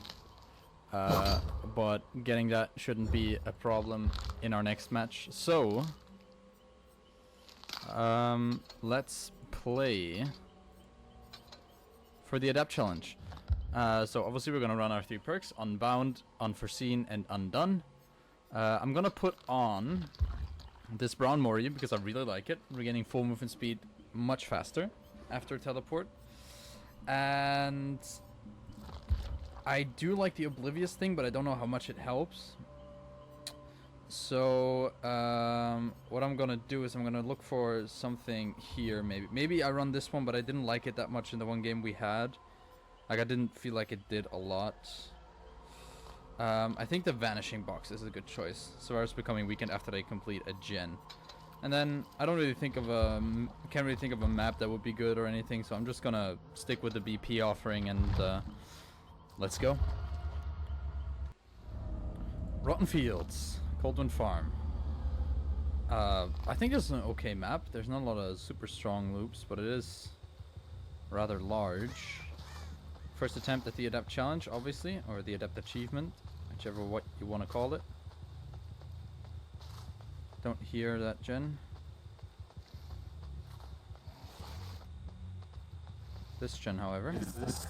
But getting that shouldn't be a problem in our next match. So, let's play for the Adept Challenge. So obviously we're gonna run our 3 perks: Unbound, Unforeseen, and Undone. I'm gonna put on this Brown Mori because I really like it. We're getting full movement speed much faster after teleport. And I do like the Oblivious thing, but I don't know how much it helps. So what I'm gonna do is I'm gonna look for something here. Maybe I run this one, but I didn't like it that much in the one game we had. Like, I didn't feel like it did a lot. I think the Vanishing Box is a good choice. Survivors becoming weakened after they complete a gen. And then I don't really think of a can't really think of a map that would be good or anything, so I'm just gonna stick with the BP offering and let's go. Rotten Fields, Coldwind Farm. I think it's an okay map. There's not a lot of super strong loops, but it is rather large. First attempt at the Adept Challenge, obviously, or the Adept Achievement, whichever what you want to call it. Don't hear that gen. This gen, however. Is this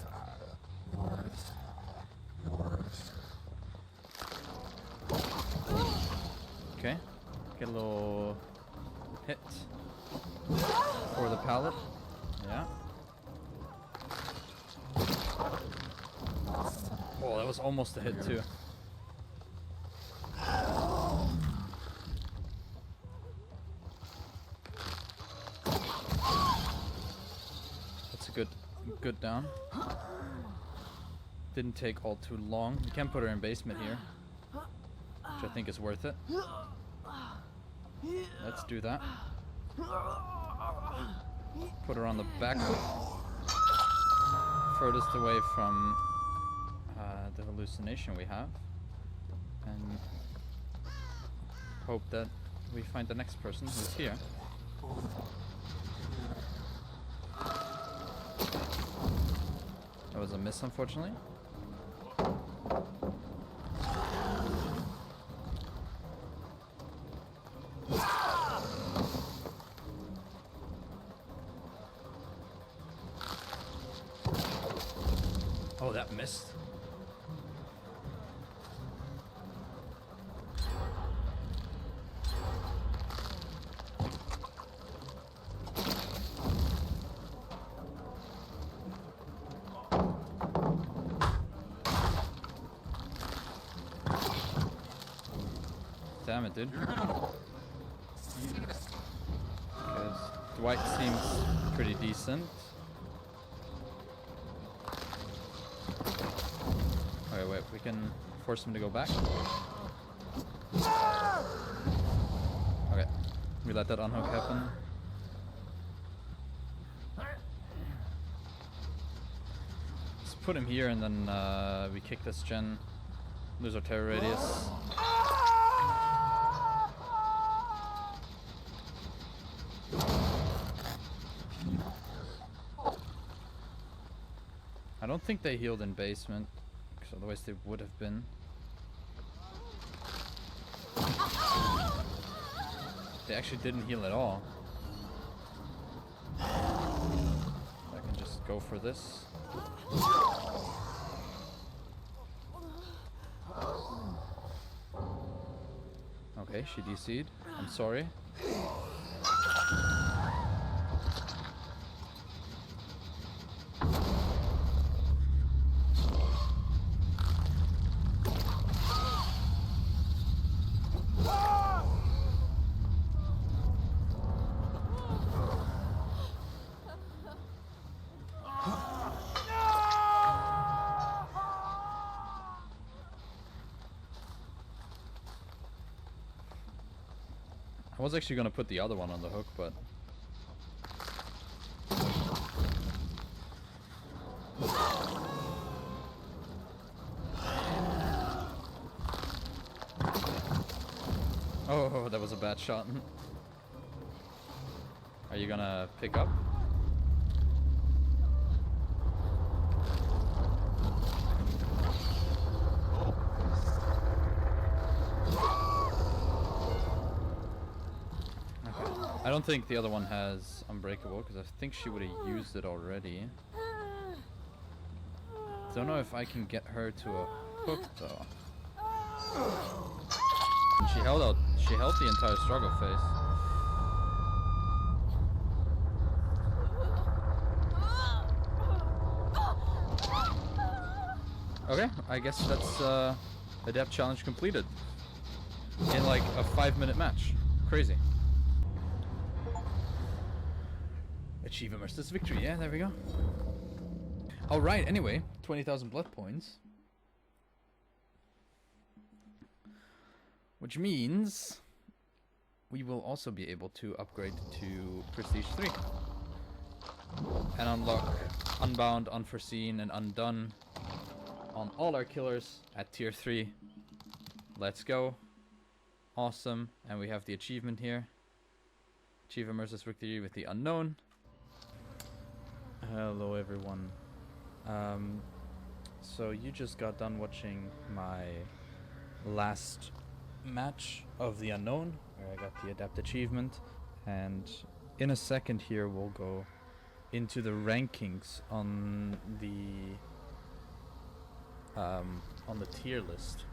yours? Yours. Okay, get a little hit for the pallet. Yeah. Oh, that was almost a hit too. That's a good down. Didn't take all too long. You can put her in basement here, which I think is worth it. Let's do that. Put her on the back, furthest away from the hallucination we have, and hope that we find the next person who's here. That was a miss, unfortunately. Oh, that missed. Damn it, dude. Because Dwight seems pretty decent. Okay, wait, we can force him to go back. Okay, we let that unhook happen. Let's put him here and then we kick this gen, lose our terror radius. I don't think they healed in basement, because otherwise they would have been. They actually didn't heal at all. I can just go for this. Okay, she DC'd. I'm sorry. I was actually gonna put the other one on the hook, but oh, that was a bad shot. Are you gonna pick up? I don't think the other one has Unbreakable, because I think she would have used it already. Don't know if I can get her to a hook though. And she held the entire struggle phase. Okay, I guess that's Adept challenge completed. In like a 5-minute match. Crazy. Achieve Immersed victory, yeah, there we go. Alright, anyway, 20,000 blood points. Which means we will also be able to upgrade to Prestige 3. And unlock Unbound, Unforeseen, and Undone on all our killers at tier 3. Let's go. Awesome. And we have the achievement here. Achieve Immersed victory with the Unknown. Hello everyone. So you just got done watching my last match of the Unknown, where I got the Adept achievement, and in a second here we'll go into the rankings on the tier list.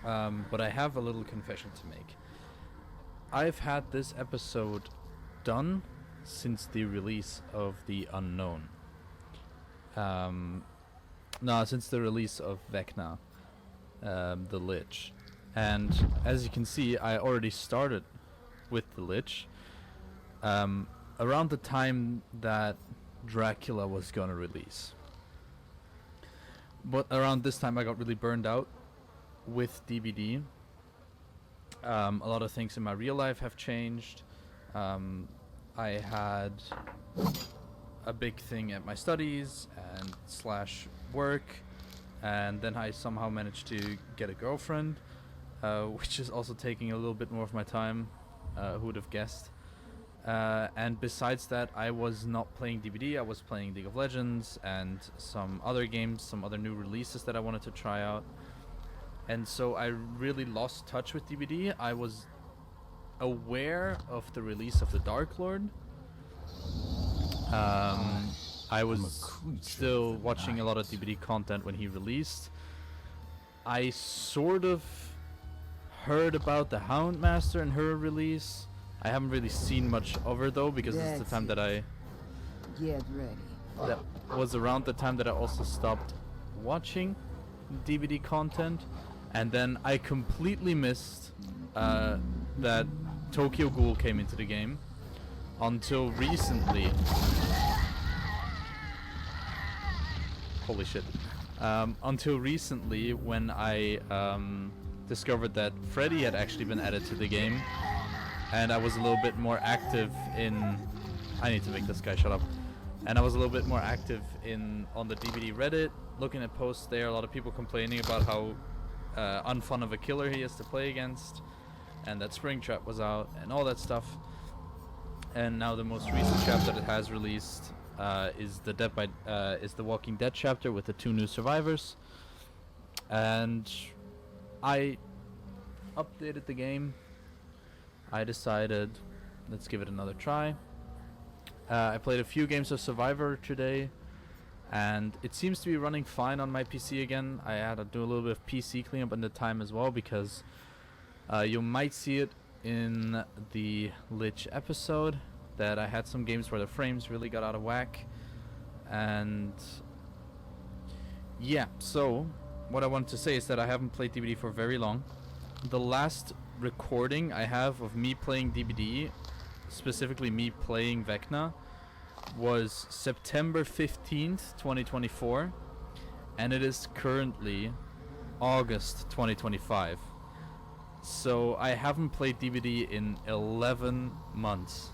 But I have a little confession to make. I've had this episode done since the release of the Unknown. No, since the release of Vecna, the Lich. And as you can see, I already started with the Lich around the time that Dracula was gonna release. But around this time I got really burned out with DBD. A lot of things in my real life have changed. I had a big thing at my studies and / work, and then I somehow managed to get a girlfriend, which is also taking a little bit more of my time. Who would have guessed? And besides that, I was not playing DBD. I was playing League of Legends and some other games, some other new releases that I wanted to try out. And so I really lost touch with DBD. I was aware of the release of the Dark Lord. I was still watching a lot of DBD content when he released. I sort of heard about the Houndmaster and her release. I haven't really seen much of her though, because it's the time that I... Get ready. That was around the time that I also stopped watching DBD content. And then I completely missed that Tokyo Ghoul came into the game until recently. Holy shit. Until recently, when I discovered that Freddy had actually been added to the game, and I was a little bit more active in... I need to make this guy shut up. And I was a little bit more active on the DBD Reddit, looking at posts there, a lot of people complaining about how unfun of a killer he is to play against, and that Springtrap was out, and all that stuff. And now the most recent chapter that has released is the Walking Dead chapter with the 2 new survivors. And I updated the game. I decided, let's give it another try. I played a few games of Survivor today, and it seems to be running fine on my PC again. I had to do a little bit of PC cleanup in the time as well, because you might see it in the Lich episode that I had some games where the frames really got out of whack. And yeah, so what I wanted to say is that I haven't played DBD for very long. The last recording I have of me playing DBD, specifically me playing Vecna, was September 15th, 2024, and it is currently August 2025. So I haven't played DBD in 11 months.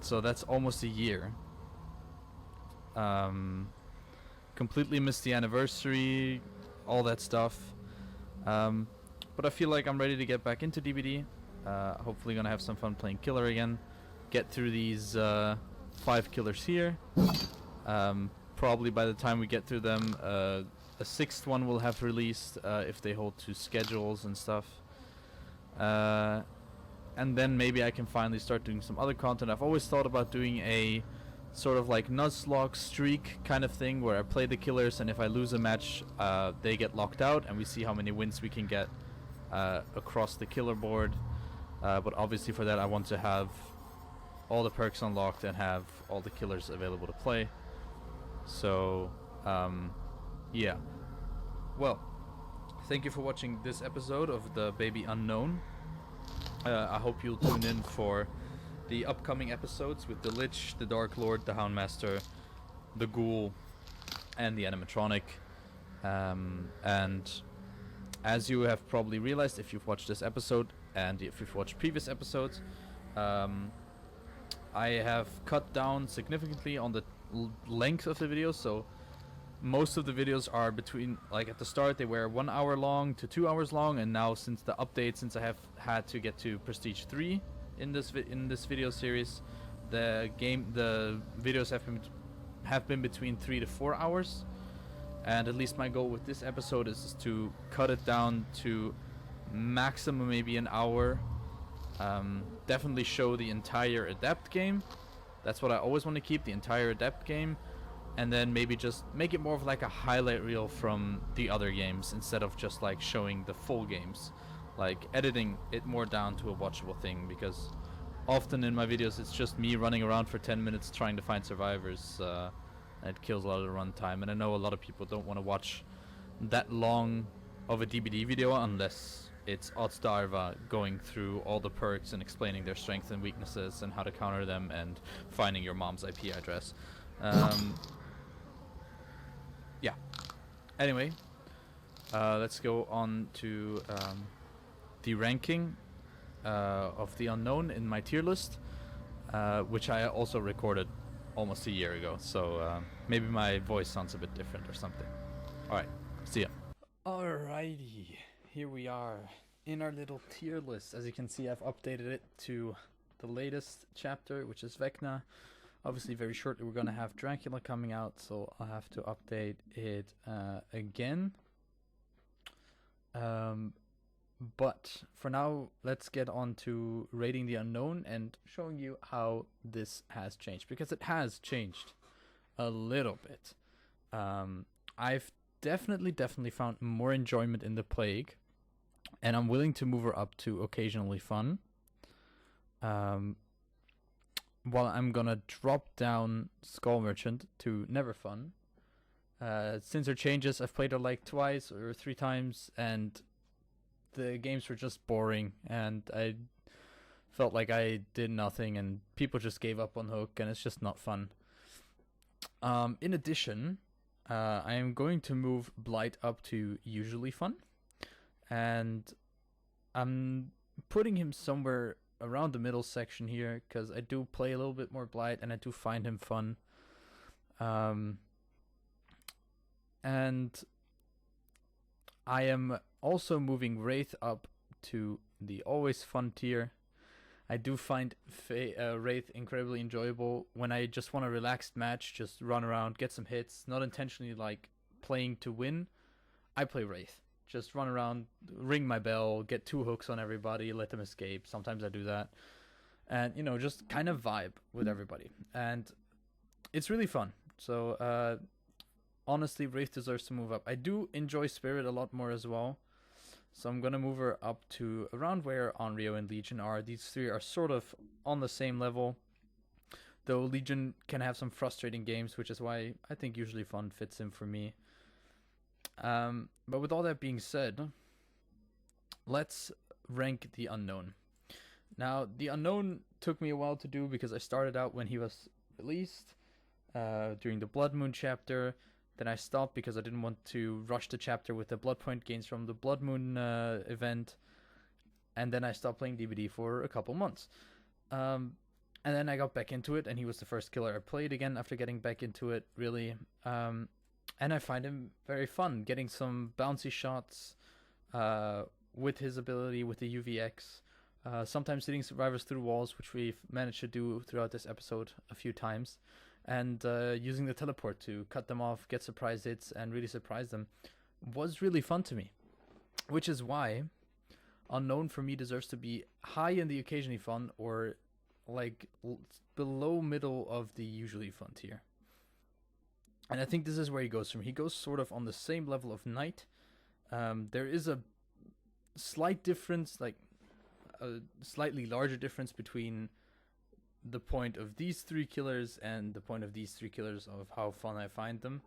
So that's almost a year. Completely missed the anniversary, all that stuff. But I feel like I'm ready to get back into DBD. Hopefully gonna have some fun playing killer again. Get through these 5 killers here. Probably by the time we get through them, a 6th one will have released if they hold to schedules and stuff. And then maybe I can finally start doing some other content. I've always thought about doing a sort of like Nuzlocke streak kind of thing where I play the killers, and if I lose a match, they get locked out, and we see how many wins we can get across the killer board. But obviously for that I want to have all the perks unlocked and have all the killers available to play. So yeah. Well, thank you for watching this episode of the Baby Unknown. I hope you'll tune in for the upcoming episodes with the Lich, the Dark Lord, the Houndmaster, the Ghoul, and the Animatronic. And as you have probably realized if you've watched this episode and if you've watched previous episodes, I have cut down significantly on the length of the videos. So most of the videos are between, like at the start they were 1 hour long to 2 hours long, and now since the update, since I have had to get to Prestige 3 in this video series, the videos have been between 3 to 4 hours, and at least my goal with this episode is to cut it down to maximum maybe an hour. Definitely show the entire Adept game. That's what I always want to keep, the entire Adept game, and then maybe just make it more of like a highlight reel from the other games instead of just like showing the full games, like editing it more down to a watchable thing, because often in my videos it's just me running around for 10 minutes trying to find survivors, and it kills a lot of the runtime, and I know a lot of people don't want to watch that long of a DBD video unless it's Oddsdarva going through all the perks and explaining their strengths and weaknesses and how to counter them and finding your mom's IP address. Yeah. Anyway, let's go on to the ranking of the Unknown in my tier list, which I also recorded almost a year ago, so maybe my voice sounds a bit different or something. Alright, see ya. Alrighty, here we are in our little tier list. As you can see, I've updated it to the latest chapter, which is Vecna. Obviously very shortly we're gonna have Dracula coming out, so I'll have to update it again. But for now, let's get on to rating the Unknown and showing you how this has changed, because it has changed a little bit. I've definitely found more enjoyment in the Plague, and I'm willing to move her up to occasionally fun. While I'm gonna drop down Skull Merchant to never fun. Since her changes, I've played her like twice or 3 times, and the games were just boring, and I felt like I did nothing, and people just gave up on Hook, and it's just not fun. In addition, I am going to move Blight up to usually fun, and I'm putting him somewhere around the middle section here, because I do play a little bit more Blight, and I do find him fun. And I am also moving Wraith up to the always fun tier. I do find Wraith incredibly enjoyable when I just want a relaxed match, just run around, get some hits, not intentionally like playing to win. I play Wraith. Just run around, ring my bell, get 2 hooks on everybody, let them escape. Sometimes I do that. And, you know, just kind of vibe with everybody. And it's really fun. So, honestly, Wraith deserves to move up. I do enjoy Spirit a lot more as well. So I'm going to move her up to around where Onryo and Legion are. These 3 are sort of on the same level. Though Legion can have some frustrating games, which is why I think usually fun fits in for me. But with all that being said, let's rank the Unknown. Now, the Unknown took me a while to do because I started out when he was released during the Blood Moon chapter. Then I stopped because I didn't want to rush the chapter with the blood point gains from the Blood Moon event. And then I stopped playing DBD for a couple months. And then I got back into it, and he was the first killer I played again after getting back into it, really. And I find him very fun, getting some bouncy shots with his ability, with the UVX. Sometimes hitting survivors through walls, which we've managed to do throughout this episode a few times. And using the teleport to cut them off, get surprise hits, and really surprise them was really fun to me. Which is why Unknown for me deserves to be high in the occasionally fun, or like below middle of the usually fun tier. And I think this is where he goes from. He goes sort of on the same level of Knight. There is a slight difference, like a slightly larger difference between the point of these 3 killers and the point of these 3 killers of how fun I find them.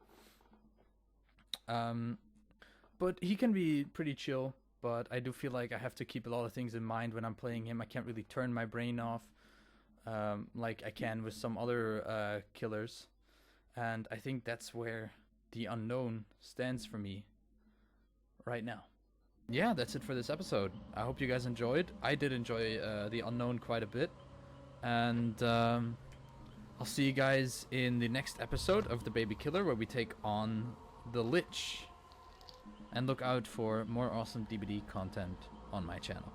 But he can be pretty chill, but I do feel like I have to keep a lot of things in mind when I'm playing him. I can't really turn my brain off like I can with some other killers. And I think that's where the Unknown stands for me right now. Yeah, that's it for this episode. I hope you guys enjoyed. I did enjoy the Unknown quite a bit. And I'll see you guys in the next episode of The Baby Killer, where we take on the Lich. And look out for more awesome DBD content on my channel.